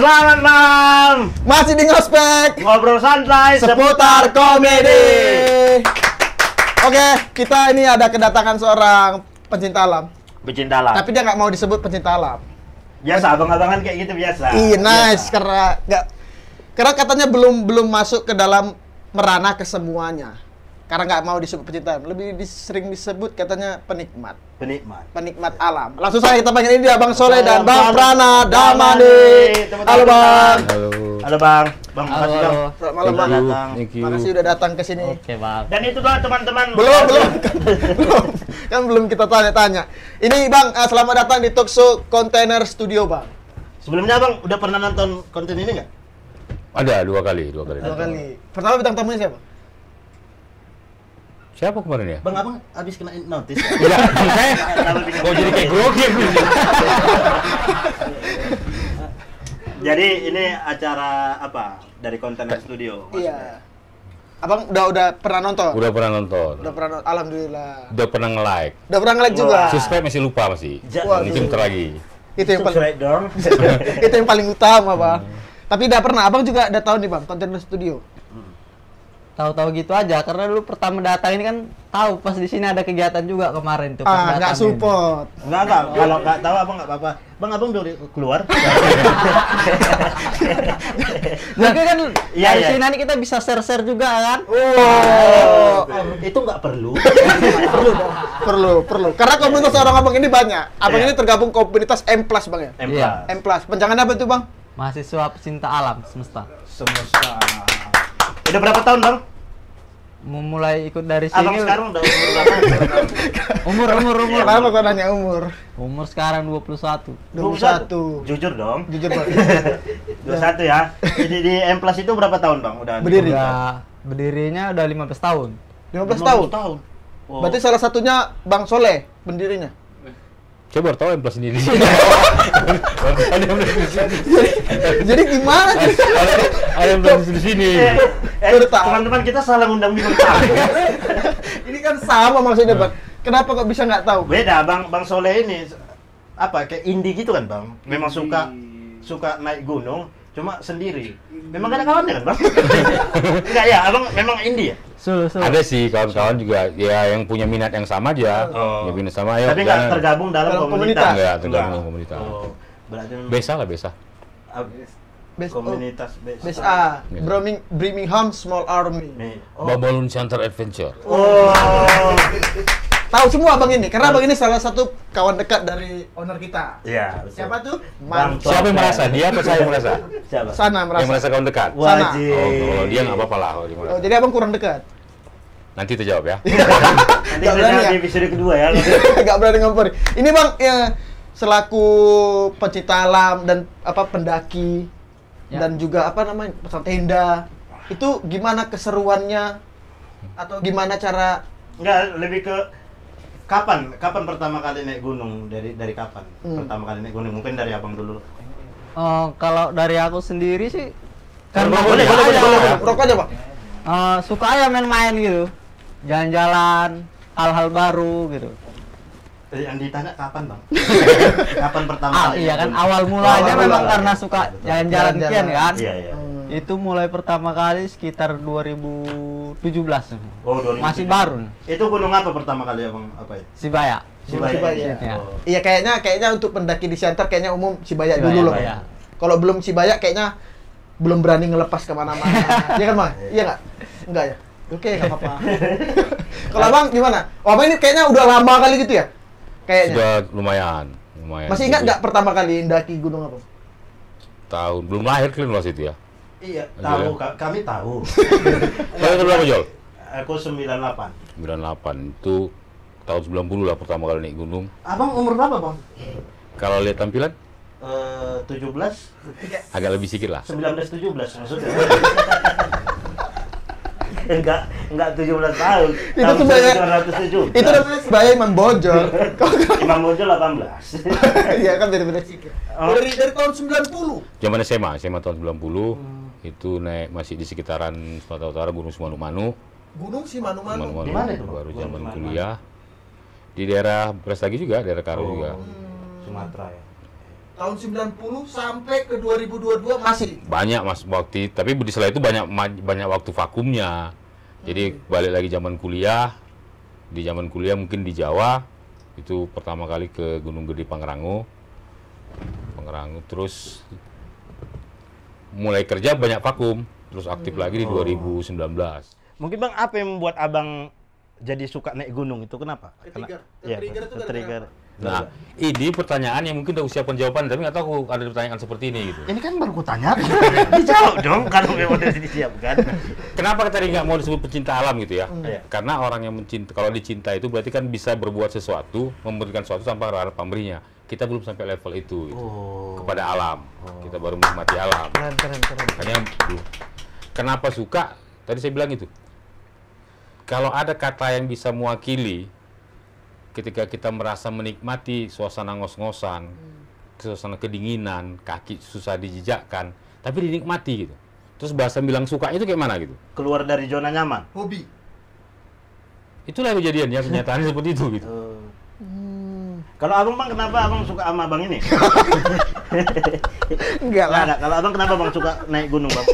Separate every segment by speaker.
Speaker 1: Selamat malam.
Speaker 2: Masih di Ngospek.
Speaker 1: Ngobrol santai
Speaker 2: Seputar komedi. Oke, kita ini ada kedatangan seorang pencinta alam.
Speaker 1: Pecinta alam.
Speaker 2: Tapi dia nggak mau disebut pencinta alam.
Speaker 1: Biasa, abang-abangan kayak gitu biasa.
Speaker 2: Iya, nice.
Speaker 1: Biasa.
Speaker 2: Karena katanya belum masuk ke dalam merana ke semuanya. Karena nggak mau disebut pencinta alam, lebih sering disebut katanya penikmat. Penikmat alam. Langsung saya kita panggil ini dia Bang Soleh dan Bang Prana Damani. Halo Bang.
Speaker 1: Halo Bang. Bang, makasih Bang.
Speaker 2: Selamat malam Bang. Makasih udah datang ke sini.
Speaker 3: Oke Bang.
Speaker 1: Dan itu doang teman-teman.
Speaker 2: Belum. Kan belum kita tanya-tanya. Ini Bang, selamat datang di Talkshow Container Studio Bang.
Speaker 1: Sebelumnya Bang udah pernah nonton konten ini nggak?
Speaker 4: Ada dua kali.
Speaker 2: Dua kali. Pertama bintang tamunya siapa?
Speaker 4: Siapa kemarin ya?
Speaker 1: Bang, abang habis kena notice.
Speaker 4: Iya, saya. Oh, jadi kayak grogi.
Speaker 1: Jadi ini acara apa? Dari Container Studio.
Speaker 2: Iya. Abang udah pernah nonton?
Speaker 4: Udah pernah nonton.
Speaker 2: Alhamdulillah.
Speaker 4: Udah pernah nge-like.
Speaker 2: Udah pernah nge-like juga.
Speaker 4: Subscribe masih lupa masih.
Speaker 2: Waduh.
Speaker 4: Ini bentar lagi.
Speaker 2: Itu yang paling
Speaker 1: Subscribe dong.
Speaker 2: itu yang paling utama, Bang. Tapi udah pernah, Abang juga udah tahu nih, Bang, Container Studio.
Speaker 3: Tahu-tahu gitu aja karena dulu pertama datang ini kan tahu pas di sini ada kegiatan juga kemarin tuh pas
Speaker 2: Nggak
Speaker 3: datang.
Speaker 2: support.
Speaker 1: Enggak. Kalau nggak tahu abang nggak apa-apa. Bang, abang boleh keluar.
Speaker 3: Mungkin kan
Speaker 1: Iya,
Speaker 3: dari
Speaker 1: iya.
Speaker 3: sini nanti kita bisa share-share juga kan.
Speaker 2: Oh.
Speaker 1: Itu nggak perlu.
Speaker 2: Perlu. Karena komunitas orang Abang ini banyak. Abang
Speaker 1: Iya.
Speaker 2: ini tergabung komunitas M+, Bang ya?
Speaker 3: Iya.
Speaker 2: M+. Penjangan apa tuh, Bang?
Speaker 3: Mahasiswa pecinta alam semesta.
Speaker 1: Semesta. Udah berapa tahun Bang?
Speaker 3: Memulai ikut dari
Speaker 1: Abang
Speaker 3: sini.
Speaker 1: sekarang udah umur berapa?
Speaker 3: Umur.
Speaker 2: Kenapa kau nanya umur?
Speaker 3: Umur sekarang 21.
Speaker 2: 21.
Speaker 1: Jujur dong.
Speaker 2: Jujur, Bang.
Speaker 1: 21 ya. Jadi di M+ itu berapa tahun Bang? Udah
Speaker 2: Berdiri.
Speaker 3: Udah berdirinya udah 15 tahun.
Speaker 2: 15 tahun.
Speaker 1: Oh.
Speaker 2: Berarti salah satunya Bang Soleh pendirinya.
Speaker 4: Coba baru tahu yang plus ini di sini.
Speaker 2: Jadi gimana sih?
Speaker 4: Ada yang plus di sini.
Speaker 2: Baru tahu.
Speaker 1: Teman-teman kita salah ngundang bintang tamu.
Speaker 2: Ini kan sama maksudnya, Bang. Kenapa kok bisa nggak tahu?
Speaker 1: Beda Bang Soleh ini apa kayak indie gitu kan Bang. Memang suka naik gunung cuma sendiri. Memang gak ada kawannya kan Bang? Enggak ya, Abang memang indie ya?
Speaker 4: Ada sih kawan-kawan juga ya yang punya minat yang sama aja.
Speaker 1: Oh.
Speaker 4: Ya minat sama ayo.
Speaker 1: Tapi nggak tergabung dalam
Speaker 2: Dalam
Speaker 1: komunitas.
Speaker 4: Enggak tergabung dalam komunitas.
Speaker 1: Oh, berarti
Speaker 4: Biasa.
Speaker 1: komunitas
Speaker 2: Best A, Birmingham Small Army.
Speaker 4: Babalun Center Adventure.
Speaker 1: Oh.
Speaker 2: Tahu semua Abang ini, karena Abang ini salah satu kawan dekat dari owner kita.
Speaker 1: Iya, betul.
Speaker 2: Siapa tuh?
Speaker 1: Bang
Speaker 4: Siapa yang merasa? Dia apa saya yang merasa?
Speaker 1: Siapa?
Speaker 2: Sana
Speaker 4: Yang
Speaker 2: merasa.
Speaker 4: merasa kawan dekat.
Speaker 1: Wajib.
Speaker 4: Oh, kalau dia nggak apa-apa lah. Kalau dia merasa.
Speaker 2: Oh, jadi Abang kurang dekat.
Speaker 4: Nanti terjawab ya.
Speaker 1: Nanti
Speaker 2: Nggak
Speaker 1: kita
Speaker 2: berani ya?
Speaker 1: di episode kedua ya.
Speaker 2: Gak berani ngompor. Ini Bang, ya, selaku pecinta alam dan pendaki
Speaker 3: Ya.
Speaker 2: dan juga pasang tenda. Itu gimana keseruannya atau gimana cara
Speaker 1: Enggak, lebih ke kapan pertama kali naik gunung? Dari kapan? Pertama kali naik gunung? Mungkin dari Abang dulu.
Speaker 3: Oh, kalau dari aku sendiri sih karena
Speaker 1: Boleh.
Speaker 2: rokok aja, Bang?
Speaker 3: suka aja main-main gitu. Jalan-jalan, hal-hal baru gitu.
Speaker 1: Yang ditanya kapan Bang? Kapan pertama kali?
Speaker 3: Iya kan
Speaker 1: naik gunung?
Speaker 3: awal mulanya
Speaker 1: Awal
Speaker 3: memang
Speaker 1: mula.
Speaker 3: karena suka jalan-jalan kian kan.
Speaker 1: Iya.
Speaker 3: Itu mulai pertama kali sekitar 2017.
Speaker 1: Oh, 2017.
Speaker 3: Masih baru.
Speaker 1: Itu gunung apa pertama kali Abang apa ya?
Speaker 3: Sibaya.
Speaker 2: Sibaya.
Speaker 3: Ya.
Speaker 1: Oh.
Speaker 2: Iya, kayaknya untuk pendaki di center kayaknya umum Sibaya
Speaker 3: Sibaya,
Speaker 2: dulu loh.
Speaker 3: Sibaya.
Speaker 2: Kalau belum Sibaya kayaknya belum berani ngelepas kemana-mana. Iya kan, Bang? Iya nggak? Enggak ya? Oke, nggak apa-apa. Kalau Abang gimana? Oh, Abang ini kayaknya udah lama kali gitu ya? Kayaknya.
Speaker 4: Sudah lumayan.
Speaker 2: Masih ingat nggak pertama kali mendaki gunung apa?
Speaker 4: Tahun belum lahir kalian luas itu ya?
Speaker 1: Iya, tahu. Kami tahu.
Speaker 4: Kalian itu berapa Jol?
Speaker 1: Aku 98.
Speaker 4: 98 itu tahun 90 lah pertama kali naik gunung.
Speaker 1: Abang umur berapa Bang?
Speaker 4: Kalau lihat tampilan
Speaker 1: 17,
Speaker 4: agak lebih sedikit lah.
Speaker 1: 19-17 maksudnya. Enggak 17 tahun.
Speaker 2: Itu
Speaker 1: Tahun
Speaker 2: sebanyak
Speaker 1: 1917.
Speaker 2: itu namanya Sibaya Imam Bojol.
Speaker 1: Imam Bonjol 18.
Speaker 2: Iya kan beda-beda sedikit.
Speaker 1: Oh.
Speaker 2: Dari tahun 90.
Speaker 4: Zaman SMA tahun 90 itu naik masih di sekitaran Sumatera Utara Gunung Manu-Manu.
Speaker 2: Gunung si Manu-Manu.
Speaker 1: Di mana itu, Bang?
Speaker 4: Baru zaman
Speaker 1: Gunung
Speaker 4: kuliah. Di daerah Brastagi juga, daerah Karo juga.
Speaker 1: Sumatera ya.
Speaker 2: tahun 90 sampai ke 2022 masih
Speaker 4: Banyak mas waktu, tapi di sela itu banyak waktu vakumnya. Jadi balik lagi zaman kuliah, di zaman kuliah mungkin di Jawa itu pertama kali ke Gunung Gede Pangrango, terus mulai kerja banyak vakum, terus aktif lagi di 2019.
Speaker 1: Mungkin Bang, apa yang membuat Abang jadi suka naik gunung itu kenapa?
Speaker 2: Trigger itu
Speaker 1: trigger.
Speaker 4: Nah, ini pertanyaan yang mungkin udah siapkan jawaban, tapi nggak tahu ada pertanyaan seperti ini gitu.
Speaker 1: Ini kan baru kutanya. Dijawab dong kalau memang udah disiapkan.
Speaker 4: Kenapa tadi nggak mau disebut pecinta alam gitu ya?
Speaker 1: Iya.
Speaker 4: Karena orang yang mencinta, kalau dicinta itu berarti kan bisa berbuat sesuatu, memberikan sesuatu tanpa harap pemberinya. Kita belum sampai level itu gitu. Kepada alam. Kita baru menikmati alam.
Speaker 2: keren.
Speaker 4: Makanya kenapa suka? Tadi saya bilang itu. Kalau ada kata yang bisa mewakili ketika kita merasa menikmati suasana ngos-ngosan, suasana kedinginan, kaki susah dijejakkan, tapi dinikmati gitu. Terus bahasa bilang suka itu kayak mana gitu?
Speaker 1: Keluar dari zona nyaman.
Speaker 2: Hobi.
Speaker 4: Itulah kejadiannya, kenyataannya seperti itu gitu.
Speaker 1: Kalau Abang Bang, kenapa Abang suka sama Abang ini?
Speaker 2: Enggak lah.
Speaker 1: Kalau Abang kenapa Bang suka naik gunung Bang?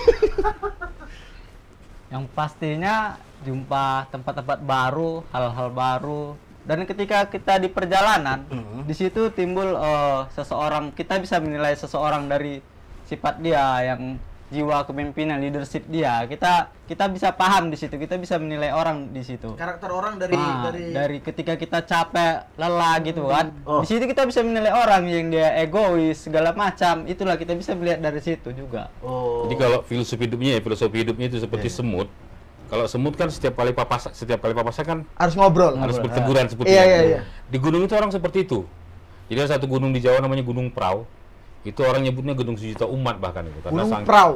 Speaker 3: Yang pastinya jumpa tempat-tempat baru, hal-hal baru. Dan ketika kita di perjalanan, di situ timbul seseorang, kita bisa menilai seseorang dari sifat dia, yang jiwa kepemimpinan, leadership dia. Kita bisa paham di situ, kita bisa menilai orang di situ.
Speaker 2: Karakter orang dari
Speaker 3: Ketika kita capek, lelah gitu kan. Di situ kita bisa menilai orang yang dia egois, segala macam. Itulah kita bisa melihat dari situ juga.
Speaker 4: Jadi kalau filosofi hidupnya itu seperti semut. Kalau semut kan setiap kali papasan kan
Speaker 2: harus ngobrol.
Speaker 4: harus berteguran seperti
Speaker 2: Iya.
Speaker 4: Di gunung itu orang seperti itu. Jadi ada satu gunung di Jawa namanya Gunung Prau. Itu orang nyebutnya Gunung Sejuta Umat bahkan itu. Karena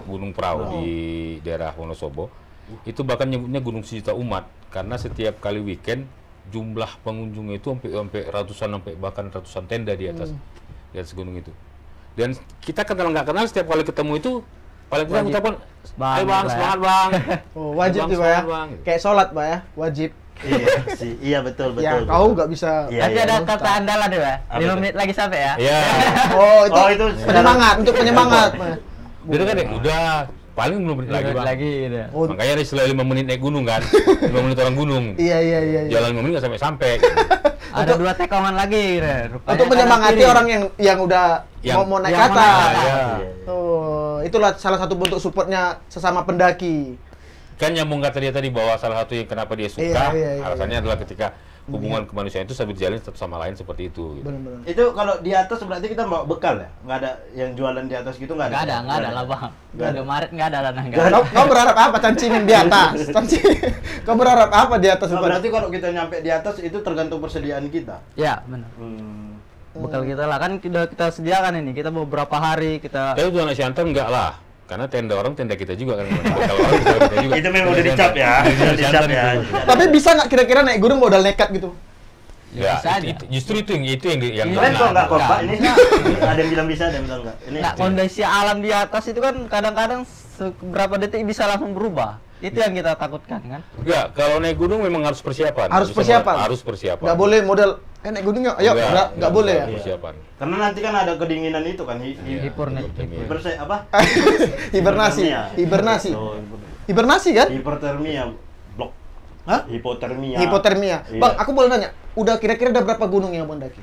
Speaker 4: Gunung Prau di daerah Wonosobo. Itu bahkan nyebutnya Gunung Sejuta Umat karena setiap kali weekend jumlah pengunjungnya itu sampai ratusan, bahkan ratusan tenda di atas gunung itu. Dan kita kenal nggak kenal, setiap kali ketemu itu paling kita ucapan, "Ayo Bang, semangat Bang."
Speaker 2: Wajib tuh Pak ya. Kayak sholat Pak ya, wajib.
Speaker 1: Iya sih, iya betul.
Speaker 2: Ya, kau nggak bisa.
Speaker 3: Tapi ada kata andalan ya, Pak. 5 menit lagi sampai ya.
Speaker 4: Iya.
Speaker 2: Itu penyemangat, untuk penyemangat.
Speaker 4: Itu kan udah paling 5 menit lagi Bang.
Speaker 3: Gitu.
Speaker 4: Makanya ada istilah 5 menit naik gunung kan. 5 menit orang gunung.
Speaker 2: Iya.
Speaker 4: Jalan 5 menit nggak sampai.
Speaker 3: Ada 2 tekongan lagi gitu.
Speaker 2: Untuk menyemangati orang yang udah mau naik ke atas. Itulah salah satu bentuk supportnya sesama pendaki.
Speaker 4: Kan nyambung kata dia tadi bahwa salah satu yang kenapa dia suka, alasannya adalah ketika hubungan kemanusiaan itu sambil dijalin satu sama lain seperti itu. Gitu.
Speaker 2: Benar-benar.
Speaker 1: Itu kalau di atas berarti kita bawa bekal ya? Nggak ada yang jualan di atas gitu nggak ada?
Speaker 3: Nggak ada lah Bang. Nggak ada Maret, nggak ada lah.
Speaker 2: Kau berharap apa cancingin di atas? Kau berharap apa di atas?
Speaker 1: Berarti kalau kita nyampe di atas itu tergantung persediaan kita.
Speaker 3: Ya benar. Bekal kita lah kan kita sediakan ini. Kita mau berapa hari kita.
Speaker 4: Tapi untuk anak Siantar enggak lah. Karena tenda orang tenda kita juga kan. Kalau orang kita juga.
Speaker 1: Itu memang udah dicap ya. Dicap ya.
Speaker 2: Tapi bisa nggak kira-kira naik gunung modal nekat gitu?
Speaker 4: Ya,
Speaker 3: bisa aja.
Speaker 4: Justru itu yang
Speaker 1: Keren kok nggak kok Pak ini. Ada yang bilang bisa, ada yang bilang nggak. Ini
Speaker 3: Nah, kondisi alam di atas itu kan kadang-kadang beberapa detik bisa langsung berubah. Itu yang kita takutkan kan?
Speaker 4: Enggak, kalau naik gunung memang harus persiapan.
Speaker 2: Harus persiapan. Nggak boleh modal naik gunung yuk. Ayo, nggak boleh ya.
Speaker 4: Persiapan.
Speaker 1: karena nanti kan ada kedinginan itu kan.
Speaker 2: Hibernasi.
Speaker 1: Oh,
Speaker 2: Hibernasi kan?
Speaker 1: hipotermia. Blok.
Speaker 2: Hah?
Speaker 1: Hipotermia.
Speaker 2: Hipotermia.
Speaker 1: Iya.
Speaker 2: Bang, aku boleh nanya, udah kira-kira ada berapa gunung yang Bang daki?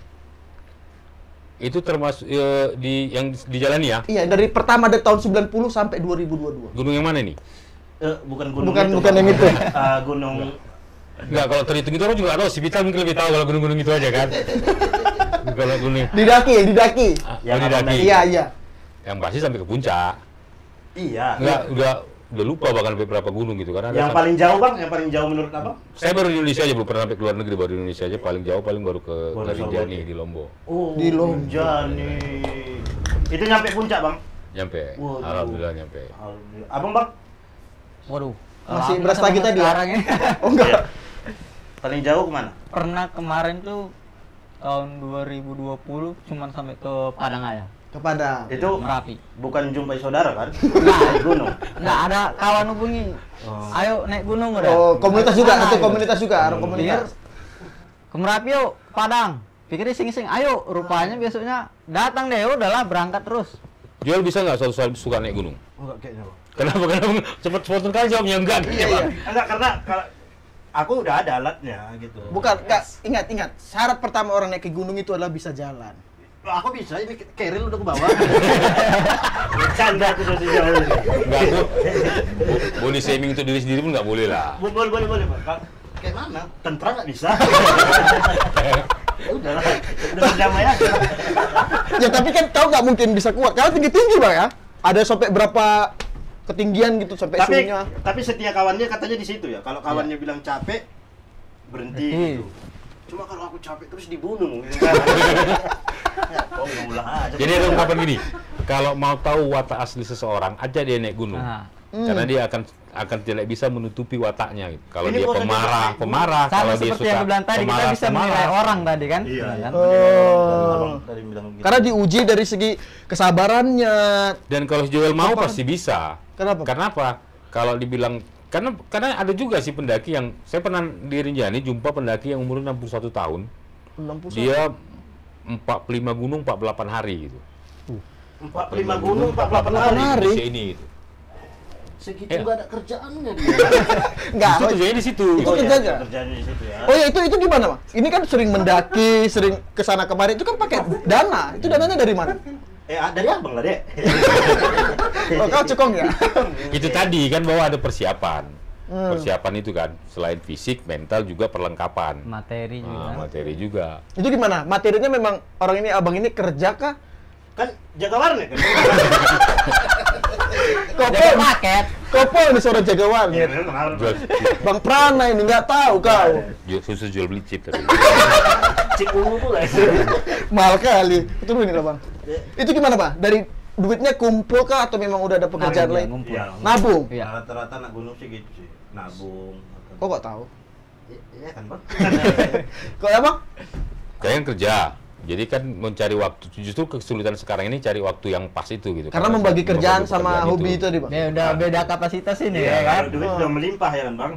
Speaker 4: Itu termasuk yang dijalani ya?
Speaker 2: Iya, dari pertama dari tahun 90 sampai 2022.
Speaker 4: Gunung yang mana nih?
Speaker 1: Bukan gunung
Speaker 2: Bukan yang itu.
Speaker 1: Gunung.
Speaker 4: Enggak, kalau terhitung itu orang juga nggak tahu. Si Vital mungkin lebih tahu kalau gunung-gunung itu aja kan. Kalau gunung.
Speaker 2: Didaki.
Speaker 4: Yang didaki.
Speaker 2: Iya.
Speaker 4: Yang pasti sampai ke puncak.
Speaker 1: Iya.
Speaker 4: Enggak, udah lupa bahkan sampai berapa gunung gitu karena
Speaker 1: Yang paling jauh Bang, yang paling jauh menurut Abang?
Speaker 4: saya baru di Indonesia aja, belum pernah sampai ke luar negeri, baru di Indonesia aja paling jauh baru ke Larinjani di Lombok.
Speaker 1: Oh,
Speaker 2: Di Lombok.
Speaker 1: Larinjani. Itu nyampe puncak Bang?
Speaker 4: Nyampe.
Speaker 1: Waduh.
Speaker 4: Alhamdulillah nyampe.
Speaker 1: Alhamdulillah. Abang Bang?
Speaker 3: Waduh.
Speaker 2: Masih beras lagi tadi ya?
Speaker 3: Sekarang ini.
Speaker 2: Oh enggak.
Speaker 1: Paling jauh kemana?
Speaker 3: Pernah kemarin tuh tahun 2020 cuman sampai ke Padangaya.
Speaker 2: Kepada
Speaker 1: Itu
Speaker 3: Merapi.
Speaker 1: bukan jumpai saudara kan?
Speaker 3: Nah,
Speaker 1: Gunung.
Speaker 3: Nggak ada kawan hubungi. Ayo naik gunung udah.
Speaker 2: komunitas juga,
Speaker 3: Sana,
Speaker 2: satu
Speaker 3: gitu.
Speaker 2: komunitas juga, ada komunitas.
Speaker 3: Ke Merapi yuk, Padang. pikir iseng-iseng, ayo rupanya besoknya datang deh, udahlah berangkat terus.
Speaker 4: Jual bisa nggak soal suka naik gunung?
Speaker 1: Enggak kayaknya, Bang.
Speaker 4: Kenapa cepet spontan kali jawabnya enggak?
Speaker 1: Enggak, karena kalau aku udah ada alatnya gitu.
Speaker 2: Bukan, ingat. Syarat pertama orang naik ke gunung itu adalah bisa jalan.
Speaker 1: Aku bisa, ini keril udah ke bawah. Canda aku udah sejauh ini.
Speaker 4: Enggak, aku body shaming untuk diri sendiri pun nggak boleh lah.
Speaker 1: Boleh, Pak. Kayak mana? Tentara nggak bisa. Udah berdamai aja.
Speaker 2: Ya tapi kan kau nggak mungkin bisa kuat, karena tinggi-tinggi Bang ya. Ada sampai berapa ketinggian gitu sampai suhunya.
Speaker 1: Tapi setia kawannya katanya di situ ya. Kalau kawannya bilang capek, berhenti gitu. Cuma kalau aku capek terus dibunuh. Oh, ngulah aja.
Speaker 4: Jadi ada ungkapan gini, kalau mau tahu watak asli seseorang, aja dia naik gunung. Karena dia akan tidak bisa menutupi wataknya. Kalau
Speaker 1: Ini
Speaker 4: dia pemarah,
Speaker 3: Sama
Speaker 4: kalau dia
Speaker 3: seperti
Speaker 4: suka
Speaker 3: yang bilang tadi, kita bisa menilai orang tadi kan.
Speaker 1: Iya.
Speaker 3: Kan?
Speaker 1: Tadi bilang gitu.
Speaker 2: Karena diuji dari segi kesabarannya.
Speaker 4: Dan kalau Joel mau pasti bisa.
Speaker 2: Kenapa?
Speaker 4: Kalau dibilang karena ada juga sih pendaki yang saya pernah di Rinjani jumpa pendaki yang umurnya 61 tahun.
Speaker 2: 61.
Speaker 4: Dia 45 gunung 48 hari gitu.
Speaker 1: 45 gunung 48 hari.
Speaker 4: Indonesia ini gitu.
Speaker 1: Segitu nggak ada kerjaannya dia.
Speaker 2: Enggak.
Speaker 4: Itu kerjanya di situ.
Speaker 2: Itu kerjanya.
Speaker 1: Kerjaannya di situ ya.
Speaker 2: Oh ya itu gimana Bang? Ini kan sering mendaki, sering kesana kemari, itu kan pakai dana. Itu dananya dari mana?
Speaker 1: Dari abang lah, Dek.
Speaker 2: Oh, kau cukong ya?
Speaker 4: Itu tadi kan bahwa ada persiapan. Persiapan itu kan selain fisik, mental juga perlengkapan.
Speaker 3: Materi juga.
Speaker 4: Materi juga.
Speaker 2: Itu gimana? Materinya memang orang ini abang ini kerja kah?
Speaker 1: Kan jaga warnet kan.
Speaker 3: Jadi paket.
Speaker 2: Kopol ini suara jaga warnet.
Speaker 4: Jual
Speaker 2: Bang Prana ini nggak tahu kau.
Speaker 4: khusus jual beli chip tapi.
Speaker 1: Cik ungu pula.
Speaker 2: Mahal kali. Itu ini lah Bang. Itu gimana Pak? Dari duitnya kumpul kah atau memang udah ada pekerjaan lain?
Speaker 3: Ngumpul.
Speaker 1: Iya.
Speaker 2: Nabung.
Speaker 3: Iya.
Speaker 1: Rata-rata anak gunung sih gitu sih. Nabung.
Speaker 2: Kok nggak tahu?
Speaker 1: Iya kan, Bang?
Speaker 2: Kok ya Bang?
Speaker 4: Kalian kerja. Jadi kan mencari waktu, justru kesulitan sekarang ini cari waktu yang pas itu gitu.
Speaker 2: Karena membagi kerjaan sama hobi itu tadi Bang.
Speaker 3: Dia udah beda kapasitas ini
Speaker 1: Iya,
Speaker 3: ya kan.
Speaker 1: duit udah melimpah ya kan, Bang?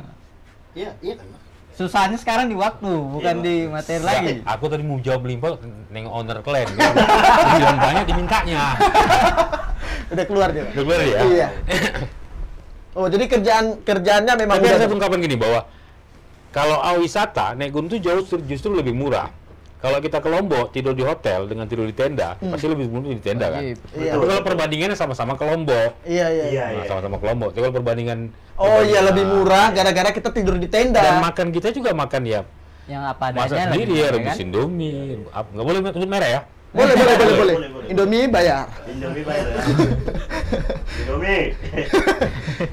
Speaker 1: Iya kan, Bang?
Speaker 3: Susahnya sekarang di waktu, bukan
Speaker 1: Iya,
Speaker 3: di materi lagi.
Speaker 4: Aku tadi mau jawab limpah nengok owner klien. Bilang banyak dimintanya.
Speaker 2: Udah keluar dia. Bang?
Speaker 4: Udah keluar ya?
Speaker 2: Iya. Oh, jadi kerjaannya memang
Speaker 4: Tapi
Speaker 2: udah
Speaker 4: ada ungkapan gini bahwa kalau wisata naik gunung itu justru lebih murah. Kalau kita ke Lombok tidur di hotel dengan tidur di tenda, pasti lebih murah di tenda kan.
Speaker 2: Iya.
Speaker 4: Tapi kalau perbandingannya sama-sama ke Lombok.
Speaker 2: Iya.
Speaker 4: Nah, sama-sama ke Lombok. Tapi kalau perbandingan
Speaker 2: Oh iya lebih murah gara-gara kita tidur di tenda.
Speaker 4: dan makan kita juga makan ya
Speaker 3: Yang apa adanya
Speaker 4: masak sendiri ya, rebus Indomie. Nggak boleh sebut merah ya.
Speaker 2: Boleh.
Speaker 1: Boleh.
Speaker 2: Indomie bayar.
Speaker 1: Indomie bayar ya. Indomie.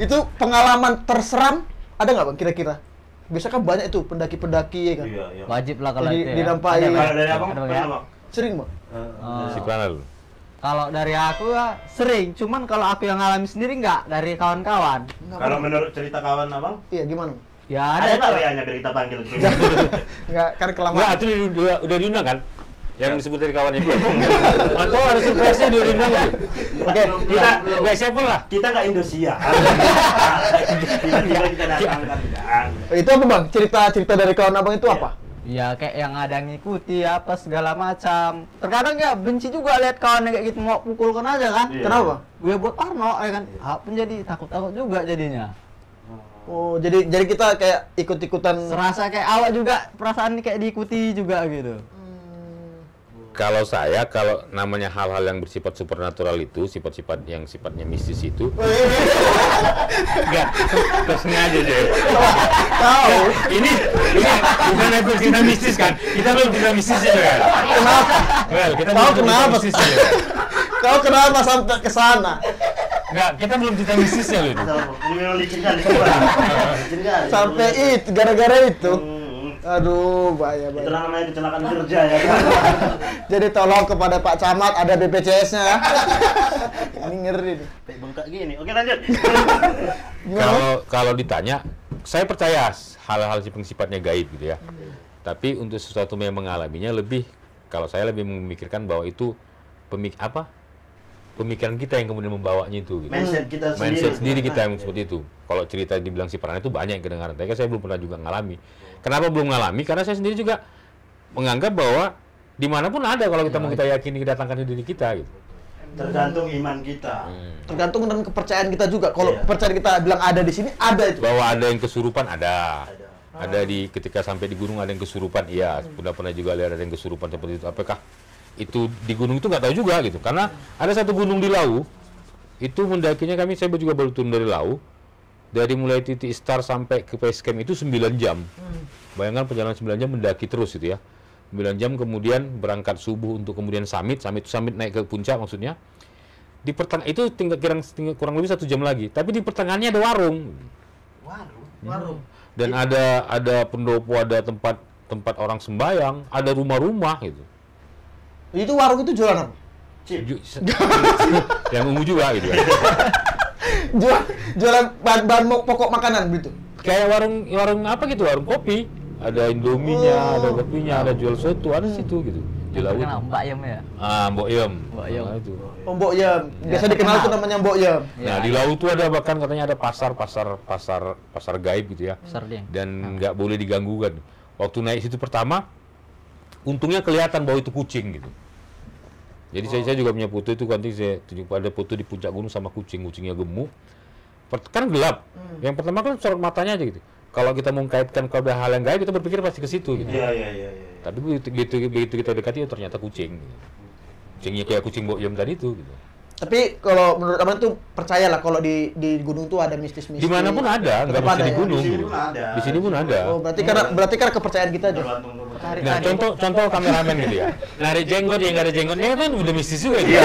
Speaker 2: Itu pengalaman terseram ada nggak Bang kira-kira? Biasanya kan banyak itu pendaki-pendaki ya kan.
Speaker 1: Iya.
Speaker 3: Wajib lah kalau
Speaker 2: Jadi
Speaker 3: itu ya.
Speaker 2: dirampain.
Speaker 3: Ada, Bang.
Speaker 1: Kalau dari abang,
Speaker 3: Ada, Bang,
Speaker 1: pernah,
Speaker 3: ya?
Speaker 1: Bang?
Speaker 2: Sering Bang?
Speaker 4: Si Prana dulu.
Speaker 3: Kalau dari aku ya sering, cuman kalau aku yang ngalami sendiri nggak, dari kawan-kawan.
Speaker 1: Kalau menurut cerita kawan abang,
Speaker 2: Iya gimana?
Speaker 3: Ya
Speaker 1: ada
Speaker 3: ada
Speaker 1: nggak
Speaker 3: tuh.
Speaker 1: WA-nya dari kita panggil?
Speaker 2: Enggak kan
Speaker 4: Enggak,
Speaker 2: kelamaan.
Speaker 4: itu udah diundang kan? Yang disebut dari kawannya gue. Atau ada surprise-nya dia diundang.
Speaker 1: Oke, kita
Speaker 4: Nggak siapa lah.
Speaker 1: kita nggak Indosiar. Tiba-tiba kita datangkan kan.
Speaker 2: Itu apa Bang? Cerita dari kawan abang itu apa?
Speaker 3: Ya kayak yang ada ngikuti apa segala macam. Terkadang ya benci juga lihat kawan kayak gitu mau pukulkan aja kan.
Speaker 1: Iya.
Speaker 2: Kenapa?
Speaker 3: Gue buat parno ya kan. Pun jadi takut-takut juga jadinya.
Speaker 2: Oh, jadi kita kayak ikut-ikutan.
Speaker 3: Serasa kayak awak juga perasaan kayak diikuti juga gitu.
Speaker 4: Kalau saya, kalau namanya hal-hal yang bersifat supernatural itu, sifat-sifat yang sifatnya mistis itu, enggak, tersengaja aja.
Speaker 2: Tahu.
Speaker 4: Ini bukan level kita mistis kan? Kita belum kita mistis aja kan?
Speaker 2: Kenapa?
Speaker 4: Well, kita
Speaker 2: Tahu
Speaker 4: belum
Speaker 2: kenapa?
Speaker 4: mistis aja.
Speaker 2: Kau kenapa sampai ke sana?
Speaker 4: Enggak, kita belum kita mistisnya loh ini.
Speaker 1: Ini memang licin kali. Licin kali.
Speaker 2: Sampai itu gara-gara itu. Aduh, bahaya.
Speaker 1: Itu namanya kecelakaan kerja ya.
Speaker 2: Jadi tolong kepada Pak Camat ada BPJS-nya ya. Ini ngeri nih.
Speaker 1: Kayak bengkak gini. Oke, lanjut.
Speaker 4: Kalau ditanya, saya percaya hal-hal sifatnya gaib gitu ya. Tapi untuk sesuatu yang mengalaminya kalau saya lebih memikirkan bahwa itu pemikiran kita yang kemudian membawanya itu. Gitu.
Speaker 1: Mindset kita sendiri.
Speaker 4: Mindset sendiri kita yang seperti itu. Kalau cerita dibilang si Prana itu banyak yang kedengaran. Tapi saya belum pernah juga ngalami. Kenapa belum ngalami? Karena saya sendiri juga menganggap bahwa Dimanapun ada kalau kita mau kita yakini datangkan diri kita gitu.
Speaker 1: Tergantung iman kita.
Speaker 2: Tergantung dan kepercayaan kita juga. Kalau kepercayaan kita bilang ada di sini, ada itu.
Speaker 4: Bahwa ada yang kesurupan ada. Ada di ketika sampai di gunung ada yang kesurupan, iya. Pernah juga lihat ada yang kesurupan seperti itu. Apakah itu di gunung itu nggak tahu juga gitu. Karena ada satu gunung di Lau, itu mendakinya saya juga baru turun dari Lau. Dari mulai titik start sampai ke base camp itu 9 jam. Bayangkan perjalanan 9 jam mendaki terus gitu ya. 9 jam kemudian berangkat subuh untuk kemudian summit naik ke puncak maksudnya. Di pertengahan itu tinggal kurang lebih 1 jam lagi. Tapi di pertengahannya ada warung.
Speaker 2: Warung.
Speaker 4: Dan ada pendopo, ada tempat orang sembayang, ada rumah-rumah gitu.
Speaker 2: Itu warung itu jualan apa?
Speaker 4: Yang ungu juga gitu.
Speaker 2: Jualan bahan pokok makanan gitu.
Speaker 4: Kayak warung apa gitu, warung kopi. Ada Indominya, ada kopinya, ada jual soto, ada situ gitu. Di laut.
Speaker 3: Mbak Yem ya?
Speaker 4: Mbok Yem.
Speaker 3: Nah,
Speaker 4: itu.
Speaker 2: Mbok Yem. Biasa dikenal tuh namanya Mbok Yem.
Speaker 4: Nah, di laut tuh ada bahkan katanya ada pasar gaib gitu ya.
Speaker 3: Pasar dia.
Speaker 4: Dan nggak boleh diganggu kan. Waktu naik situ pertama, untungnya kelihatan bahwa itu kucing gitu. Jadi saya juga punya foto itu, nanti saya tunjuk pada foto di puncak gunung sama kucingnya gemuk. Kan gelap. Yang pertama kan sorot matanya aja gitu. Kalau kita mengkaitkan kalau ada hal yang gaib, kita berpikir pasti ke situ gitu.
Speaker 1: Iya.
Speaker 4: Tapi begitu kita dekati, ternyata kucing. Kucingnya kayak kucing Mbok Yem tadi itu gitu.
Speaker 2: Tapi kalau menurut Abang tuh percayalah kalau di gunung tuh ada mistis-mistis.
Speaker 4: Dimanapun ada, nggak mesti di gunung. Di sini pun ada.
Speaker 2: Oh, berarti karena kepercayaan kita aja.
Speaker 4: Nah, contoh kameramen gitu ya. Narik jenggot yang nggak ada jenggotnya kan udah mistis juga gitu.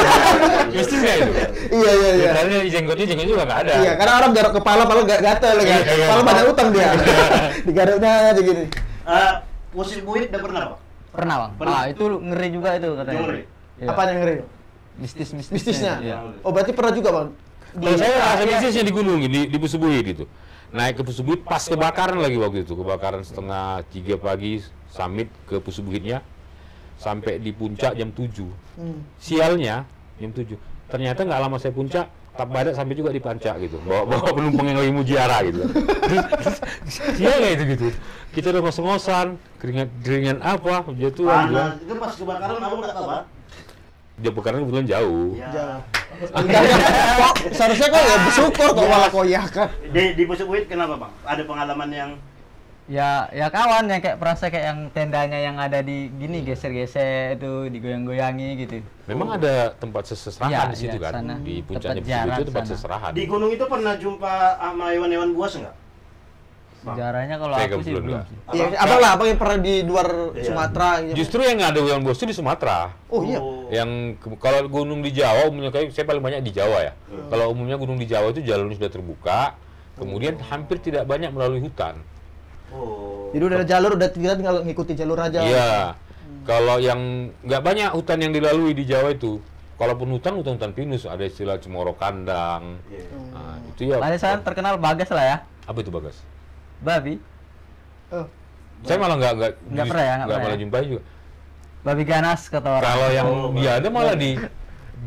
Speaker 4: Mistis nggak itu?
Speaker 2: Iya.
Speaker 4: Karena di jenggotnya juga nggak ada.
Speaker 2: Iya, karena orang garuk kepala malah gatel kan. Kepala banyak utang dia. Digaruknya aja gini.
Speaker 1: Musik buit udah pernah, Pak?
Speaker 3: Pernah, Bang. Itu ngeri juga itu katanya.
Speaker 1: Ngeri.
Speaker 2: Apanya yang ngeri?
Speaker 3: Mistisnya.
Speaker 2: Iya. Oh, berarti pernah juga, Bang?
Speaker 4: Kalau saya rasa mistisnya di gunung, di Pusubuit gitu. Naik ke Pusubuit pas kebakaran lagi waktu itu. Kebakaran 2:30 pagi, summit ke Pusubuitnya. Sampai di puncak jam 7. Sialnya jam 7. Ternyata nggak lama saya puncak, tak badak sampai juga di puncak gitu. Bawa penumpang yang lagi mujiara gitu. Iya nggak itu gitu. Kita udah ngos-ngosan, keringat apa, jatuhan.
Speaker 1: Panas. Itu pas kebakaran abang nggak tahu, Pak?
Speaker 4: Dia kebakaran kebetulan jauh.
Speaker 1: Ya.
Speaker 2: Kok seharusnya kok ya bersyukur kok malah koyakan.
Speaker 1: Di Pusubuit kenapa, Bang? Ada pengalaman yang
Speaker 3: Ya kawan yang kayak perasa kayak yang tendanya yang ada di gini geser-geser itu digoyang-goyangi gitu.
Speaker 4: Memang ada tempat seserahan
Speaker 3: Ya,
Speaker 4: di situ
Speaker 3: ya,
Speaker 4: kan.
Speaker 3: sana.
Speaker 4: Di puncaknya
Speaker 3: Tempat
Speaker 4: Pusubuit itu tempat
Speaker 3: sana.
Speaker 4: seserahan.
Speaker 1: di gunung itu pernah jumpa sama hewan-hewan buas enggak?
Speaker 3: Sejarahnya kalau
Speaker 4: Saya
Speaker 3: aku sih
Speaker 4: kebetulan
Speaker 3: belum.
Speaker 4: nggak.
Speaker 2: Iya, abang yang pernah di luar
Speaker 1: Iya.
Speaker 2: Sumatera gitu.
Speaker 4: Justru yang ada hewan buas itu di Sumatera.
Speaker 2: Oh iya.
Speaker 4: Yang kalau gunung di Jawa umumnya saya paling banyak di Jawa ya. Kalau umumnya gunung di Jawa itu jalurnya sudah terbuka, kemudian hampir tidak banyak melalui hutan.
Speaker 1: Oh.
Speaker 2: Jadi udah ada jalur, udah tinggal ngikuti jalur aja.
Speaker 4: Iya. Kalau yang nggak banyak hutan yang dilalui di Jawa itu, kalaupun hutan pinus, ada istilah cemoro kandang. Nah, itu ya.
Speaker 3: Ada sana terkenal Bagas lah ya.
Speaker 4: Apa itu Bagas?
Speaker 3: Babi.
Speaker 2: Oh.
Speaker 4: Saya malah nggak
Speaker 3: pernah ya, nggak
Speaker 4: pernah
Speaker 3: pernah.
Speaker 4: jumpai juga.
Speaker 3: Babi ganas kata orang.
Speaker 4: Kalau yang dia ada malah di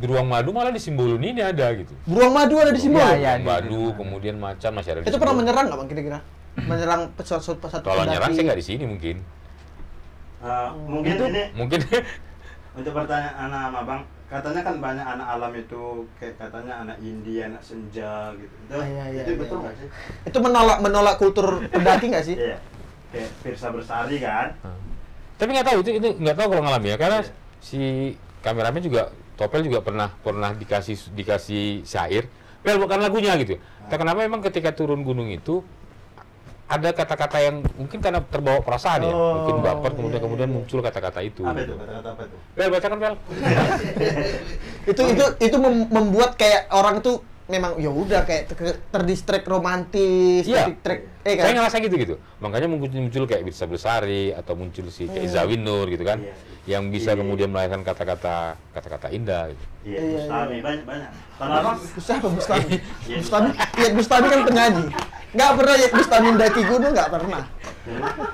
Speaker 4: Beruang Madu malah di Simbolon ini ada gitu.
Speaker 2: Beruang madu ada di Simbol.
Speaker 3: Iya,
Speaker 4: Beruang Madu, kemudian macan masih ada di
Speaker 2: Itu pernah
Speaker 4: Simbolon.
Speaker 2: menyerang nggak Bang kira-kira? Menyerang satu
Speaker 4: Kalau nyerang saya nggak di sini mungkin.
Speaker 1: Mungkin ini
Speaker 4: Mungkin
Speaker 1: untuk pertanyaan anak sama Bang, katanya kan banyak anak alam itu kayak katanya anak India, anak senja gitu. Itu betul nggak sih?
Speaker 2: Itu menolak kultur pendaki nggak sih?
Speaker 1: Iya. Kayak Pirsa Bersari kan.
Speaker 4: tapi nggak tahu itu nggak tahu kalau ngalami ya karena
Speaker 1: Iya.
Speaker 4: si kameramen juga Topel juga pernah dikasih syair. Pel bukan lagunya gitu. Tapi kenapa memang ketika turun gunung itu ada kata-kata yang mungkin karena terbawa perasaan ya, mungkin baper kemudian muncul kata-kata itu.
Speaker 1: Apa itu? Kata-kata apa itu?
Speaker 4: Pel bacakan Pel.
Speaker 2: itu membuat kayak orang itu memang ya udah kayak terdistract romantis,
Speaker 4: Iya.
Speaker 2: terdistract
Speaker 4: Saya
Speaker 2: kan.
Speaker 4: ngerasa gitu. Makanya muncul kayak Birsa Bersari atau muncul si kayak Zawin Nur gitu kan.
Speaker 1: Iya.
Speaker 4: Yang bisa kemudian melahirkan kata-kata indah gitu.
Speaker 1: Iya, Bustami banyak. Kalau Abang
Speaker 2: Bustami. Bustami kan penyanyi. Nggak pernah Iyeth Bustami daki gunung, nggak pernah.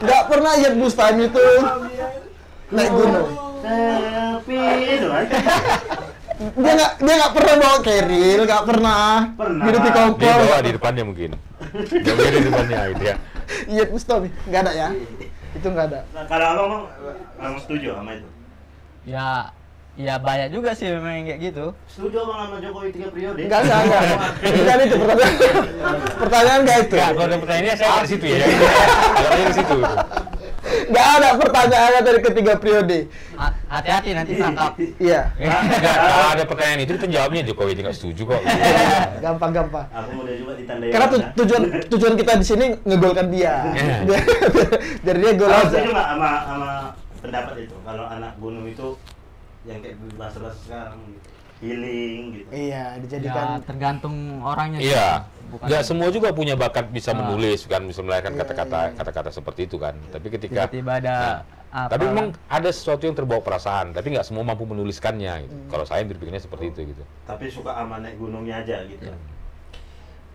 Speaker 2: Nggak pernah Iyeth Bustami itu naik gunung.
Speaker 1: tapi itu kan.
Speaker 2: Dia nggak pernah bawa keril, nggak pernah.
Speaker 1: Pernah.
Speaker 2: Hidup di
Speaker 4: Dia
Speaker 2: kompor.
Speaker 4: bawa di depannya mungkin. Dia bawa di depannya itu ya.
Speaker 2: Iyeth Bustami nggak ada ya? Itu nggak ada.
Speaker 1: Nah, kalau Abang setuju sama itu.
Speaker 3: Ya banyak juga sih memang kayak gitu.
Speaker 1: Setuju Bang sama Jokowi 3 periode?
Speaker 2: Enggak. Bukan itu pertanyaan. Pertanyaan enggak itu.
Speaker 4: Enggak, kalau ada pertanyaannya saya di situ ya. Kalau di situ.
Speaker 2: Enggak ada pertanyaannya dari ketiga periode.
Speaker 3: Hati-hati nanti tangkap.
Speaker 2: Iya.
Speaker 4: Enggak ada pertanyaan itu jawabnya Jokowi tidak setuju kok.
Speaker 2: Gampang.
Speaker 1: Aku mudah juga ditandai.
Speaker 2: Karena tujuan kita di sini ngegolkan dia. Biar dia gol aja.
Speaker 1: Setuju nggak sama pendapat itu? Kalau anak gunung itu yang kayak bahasa-bahasa sekarang gitu. Healing gitu.
Speaker 2: Iya, dijadikan
Speaker 3: tergantung orangnya.
Speaker 4: Iya.
Speaker 3: Bukan
Speaker 4: Nggak semua juga punya bakat bisa menulis kan, bisa melahirkan kata-kata seperti itu kan. Tapi ketika
Speaker 3: tiba-tiba ada
Speaker 4: tapi memang ada sesuatu yang terbawa perasaan, tapi nggak semua mampu menuliskannya gitu. Kalau saya berpikirnya seperti itu gitu.
Speaker 1: Tapi suka sama naik gunungnya aja gitu.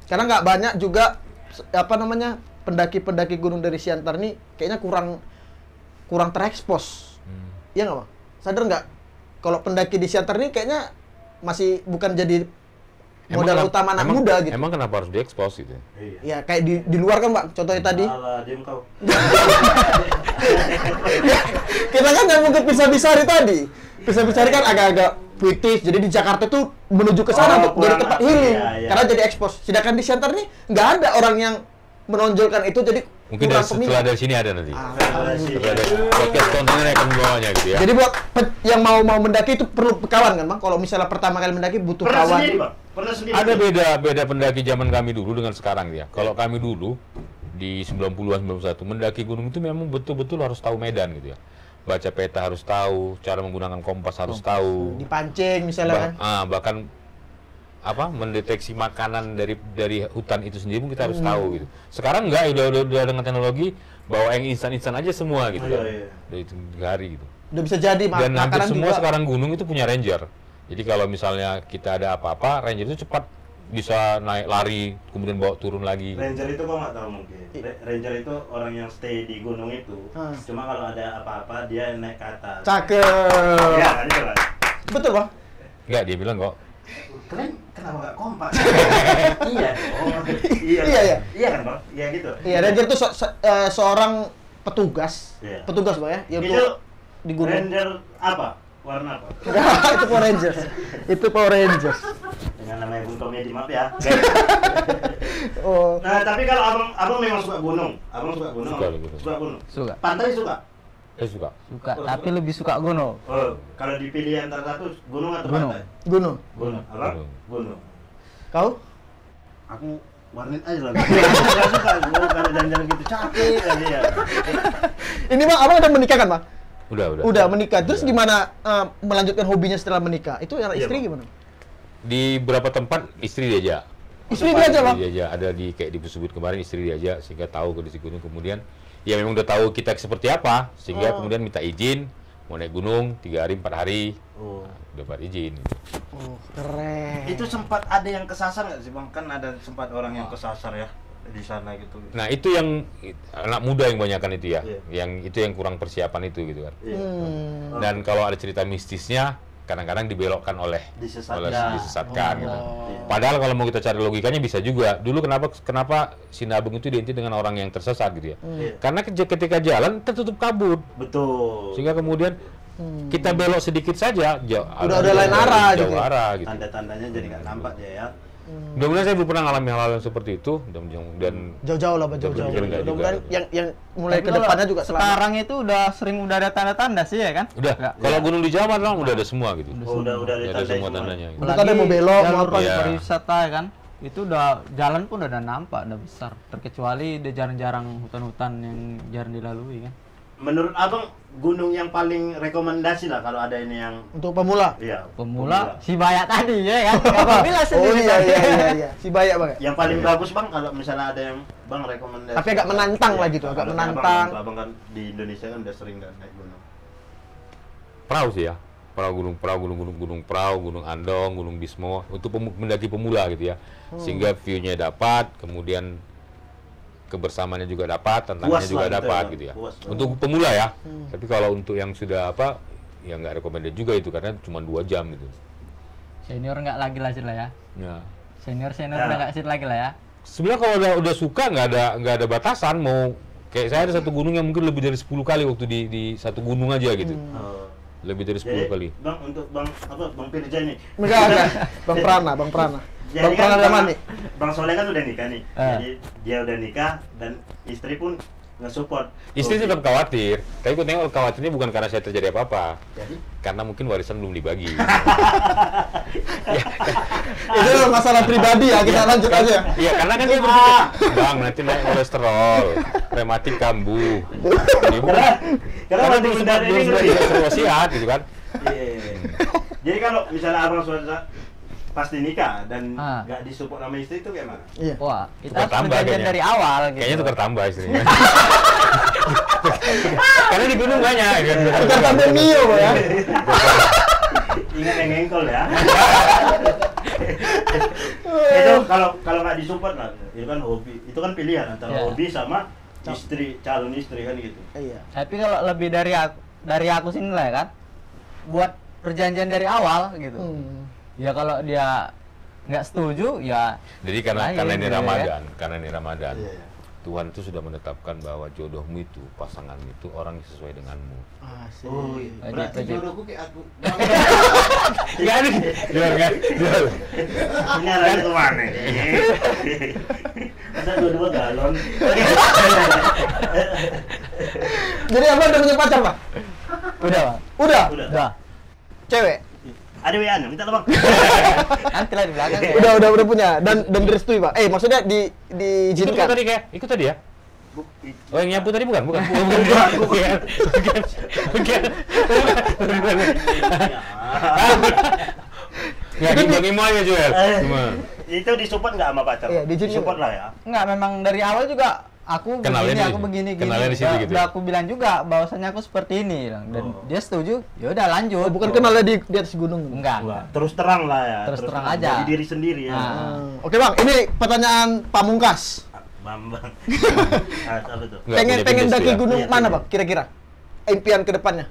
Speaker 2: Karena nggak banyak juga pendaki-pendaki gunung dari Siantar nih kayaknya kurang terekspos. Iya nggak Bang? Sadar nggak? Kalau pendaki di Siantar nih kayaknya masih bukan jadi modal utama anak muda gitu.
Speaker 4: Emang kenapa harus diekspos gitu?
Speaker 2: Iya, kayak di luar kan, Pak. Contohnya tadi.
Speaker 1: Alah, diem kau.
Speaker 2: Kita kan nggak mungkin pisah-pisah tadi. Pisah-pisah kan agak-agak puitis. Jadi di Jakarta tuh menuju ke sana tuh dari tempat healing. Karena jadi ekspos. Sedangkan di Siantar nih nggak ada orang yang menonjolkan itu, jadi
Speaker 4: mungkin setelah dari sini ada nanti. Setelah dari podcast kontennya akan membawanya gitu ya.
Speaker 2: Jadi buat yang mau mendaki itu perlu kawan kan Bang? Kalau misalnya pertama kali mendaki butuh
Speaker 1: Pernah
Speaker 2: kawan.
Speaker 1: Sendiri, Bang? Pernah sendiri.
Speaker 4: Ada beda pendaki zaman kami dulu dengan sekarang ya. Kalau kami dulu di 90-an 91 mendaki gunung itu memang betul-betul harus tahu medan gitu ya. Baca peta harus tahu, cara menggunakan kompas harus tahu.
Speaker 2: Dipancing misalnya kan.
Speaker 4: Bahkan mendeteksi makanan dari hutan itu sendiri pun kita harus tahu gitu. Sekarang enggak, udah dengan teknologi bawa yang instan aja semua gitu kan. Dari 3 hari gitu.
Speaker 2: Udah bisa jadi
Speaker 4: dan hampir semua
Speaker 2: juga.
Speaker 4: Sekarang gunung itu punya ranger. Jadi kalau misalnya kita ada apa-apa, ranger itu cepat bisa naik lari kemudian bawa turun lagi.
Speaker 1: Ranger itu kok nggak tahu mungkin. Ranger itu orang yang stay di gunung itu. Cuma kalau ada apa-apa dia naik ke atas.
Speaker 2: Cakep.
Speaker 1: Iya kan itu kan.
Speaker 2: Betul Bang.
Speaker 4: Enggak, dia bilang kok.
Speaker 1: Kalian kenapa nggak kompak? Iya kan Bang? Iya gitu.
Speaker 2: Iya, ranger itu seorang petugas.
Speaker 1: Iya.
Speaker 2: Petugas Bang ya.
Speaker 1: Itu
Speaker 2: di gunung.
Speaker 1: Ranger apa? Warna apa?
Speaker 2: Itu Power Rangers. Itu Power Rangers.
Speaker 1: Dengan namanya Bung Komedi, maaf ya.
Speaker 2: Oh.
Speaker 1: Nah, tapi kalau abang memang suka gunung. Abang suka gunung. Suka gunung.
Speaker 3: Suka.
Speaker 1: Pantai suka.
Speaker 4: Suka.
Speaker 3: Tapi lebih suka gunung.
Speaker 1: Oh, kalau dipilih antara satu, gunung atau pantai?
Speaker 2: Gunung.
Speaker 1: Gunung. Apa? Gunung.
Speaker 2: Kau?
Speaker 1: Aku warnet aja lah. Gak suka gue kalau jalan-jalan gitu capek aja ya.
Speaker 2: Ini Bang, abang udah menikah kan Bang?
Speaker 4: Udah
Speaker 2: menikah. Terus gimana melanjutkan hobinya setelah menikah? Itu yang istri gimana?
Speaker 4: Di beberapa tempat istri diajak.
Speaker 2: Istri diajak Bang?
Speaker 4: Diajak. Ada kayak disebut kemarin istri diajak sehingga tahu kondisi gunung. Kemudian ya memang udah tahu kita seperti apa sehingga kemudian minta izin mau naik gunung 3 hari 4 hari. Dapat izin.
Speaker 2: Oh, keren.
Speaker 1: Itu sempat ada yang kesasar nggak sih Bang? Kan ada sempat orang yang kesasar ya di sana gitu.
Speaker 4: Nah, itu yang anak muda yang banyakkan itu ya. Yang itu yang kurang persiapan itu gitu kan. Dan kalau ada cerita mistisnya kadang-kadang dibelokkan oleh disesatkan gitu. Padahal kalau mau kita cari logikanya bisa juga. Dulu kenapa Sinabung itu identik dengan orang yang tersesat gitu ya. Karena ketika jalan tertutup kabut.
Speaker 1: Betul.
Speaker 4: Sehingga kemudian kita belok sedikit saja
Speaker 2: udah lain arah
Speaker 4: gitu. Gitu.
Speaker 1: Tanda-tandanya jadi nggak nampak dia ya.
Speaker 4: Mudah-mudahan saya belum pernah ngalami hal-hal yang seperti itu dan
Speaker 2: jauh-jauh lah, jauh-jauh.
Speaker 4: Mudah-mudahan
Speaker 2: yang mulai ke depannya juga
Speaker 3: sekarang itu udah ada tanda-tanda sih ya kan?
Speaker 4: Udah. Kalau gunung di Jawa Barat udah ada semua gitu.
Speaker 1: Udah ada
Speaker 4: semua tandanya.
Speaker 2: Gitu. Ada mau belok, mau apa
Speaker 3: pariwisata ya kan? Itu udah jalan pun udah nampak, udah besar. Terkecuali udah jarang-jarang hutan-hutan yang jarang dilalui kan.
Speaker 1: Menurut Abang gunung yang paling rekomendasi lah kalau ada ini yang
Speaker 2: untuk pemula?
Speaker 1: Iya.
Speaker 3: Pemula si Bayak tadi ya kan? Abang bilang sendiri.
Speaker 2: Iya. Si Bayak Bang.
Speaker 1: Yang paling bagus Bang kalau misalnya ada yang Bang rekomendasi.
Speaker 2: Tapi agak menantang lah gitu, agak menantang.
Speaker 1: Abang kan di Indonesia kan udah sering kan naik gunung.
Speaker 4: Perahu sih ya. Gunung Perahu, Gunung Andong, Gunung Bismo untuk mendaki pemula gitu ya. Sehingga view-nya dapat, kemudian kebersamaannya juga dapat, tantangannya juga dapat gitu ya. Untuk pemula ya. Tapi kalau untuk yang sudah ya nggak recommended juga itu karena cuma 2 jam gitu.
Speaker 3: Senior nggak lagi lah ya.
Speaker 4: Ya.
Speaker 3: Senior udah nggak sit lagi lah ya.
Speaker 4: Sebenarnya kalau udah suka nggak ada batasan mau kayak saya ada satu gunung yang mungkin lebih dari 10 kali waktu di satu gunung aja gitu. Lebih dari 10 kali.
Speaker 1: Bang, untuk Bang Firja ini.
Speaker 2: Enggak. Bang Prana. Bang
Speaker 1: Jadi
Speaker 2: Prana
Speaker 1: kan
Speaker 2: Damani.
Speaker 1: Bang Soleh kan udah nikah nih. Jadi dia udah nikah dan istri pun nge-support.
Speaker 4: Istri tetap khawatir, tapi aku tengok khawatirnya bukan karena saya terjadi apa-apa.
Speaker 1: Jadi?
Speaker 4: Karena mungkin warisan belum dibagi.
Speaker 2: Itu masalah pribadi ya, kita lanjut aja.
Speaker 4: Iya, karena kan dia berpikir, Bang, nanti naik kolesterol, rematik kambuh.
Speaker 1: Karena nanti benar ini
Speaker 4: belum wasiat gitu kan.
Speaker 1: Iya. Jadi kalau misalnya abang sudah pasti nikah dan nggak disupport sama istri itu gimana?
Speaker 2: Iya.
Speaker 3: Wah, kita
Speaker 4: Tukar tambah
Speaker 3: perjanjian
Speaker 4: kayaknya.
Speaker 3: dari awal gitu.
Speaker 4: Kayaknya tukar tambah istrinya. Karena di gunung banyak kan.
Speaker 2: Tukar tambah Mio ya.
Speaker 1: Ingat yang engkol ya. Itu kalau nggak disupport lah, itu kan hobi. Itu kan pilihan antara hobi sama istri, calon istri kan gitu.
Speaker 2: Iya.
Speaker 3: Tapi kalau lebih dari aku sini lah ya kan, buat perjanjian dari awal gitu. Ya kalau dia nggak setuju ya.
Speaker 4: Jadi karena
Speaker 3: lain,
Speaker 4: ini
Speaker 3: gitu
Speaker 4: Ramadan,
Speaker 3: ya.
Speaker 4: karena ini Ramadan.
Speaker 1: Iya, iya.
Speaker 4: Tuhan itu sudah menetapkan bahwa jodohmu itu, pasangan itu orang yang sesuai denganmu.
Speaker 2: Asik.
Speaker 1: Oh, iya. Berarti
Speaker 3: Wajib.
Speaker 1: jodohku kayak aku.
Speaker 4: Enggak ada. Jual.
Speaker 1: Ini arahnya kemana? Ada dua galon.
Speaker 2: Jadi abang udah punya pacar, Pak?
Speaker 3: Udah, Bang.
Speaker 2: Udah.
Speaker 3: Udah.
Speaker 2: Cewek.
Speaker 1: Ada WA-nya, minta tolong.
Speaker 3: Nanti lah di belakang ya.
Speaker 2: Udah punya dan direstui, Pak. Maksudnya
Speaker 4: Ikut
Speaker 2: diizinkan.
Speaker 4: tadi kayak, ikut tadi ya? Oh yang nyapu tadi bukan? Bukan. Ya, gimana gimana Joel?
Speaker 1: Itu disupport nggak sama pacar?
Speaker 2: Iya, diizinkan.
Speaker 1: Disupport lah ya.
Speaker 3: Enggak, memang dari awal juga aku
Speaker 4: Kenalnya
Speaker 3: begini,
Speaker 4: di- kenalnya di situ gitu
Speaker 3: Udah
Speaker 4: ya?
Speaker 3: aku bilang juga bahwasannya aku seperti ini dan dia setuju. Ya udah lanjut.
Speaker 2: Bukan kenalnya di atas gunung.
Speaker 3: Enggak.
Speaker 1: Terus terang lah ya.
Speaker 3: Terus terang aja.
Speaker 1: Jadi diri sendiri ya.
Speaker 2: Oke, Bang. Ini pertanyaan pamungkas.
Speaker 1: Bambang. Apa tuh?
Speaker 4: Nggak
Speaker 2: Pengen
Speaker 4: punya
Speaker 2: daki
Speaker 4: bisnis ya?
Speaker 2: gunung
Speaker 1: Iya,
Speaker 2: mana,
Speaker 1: iya.
Speaker 2: Bang? Kira-kira. Impian ke depannya.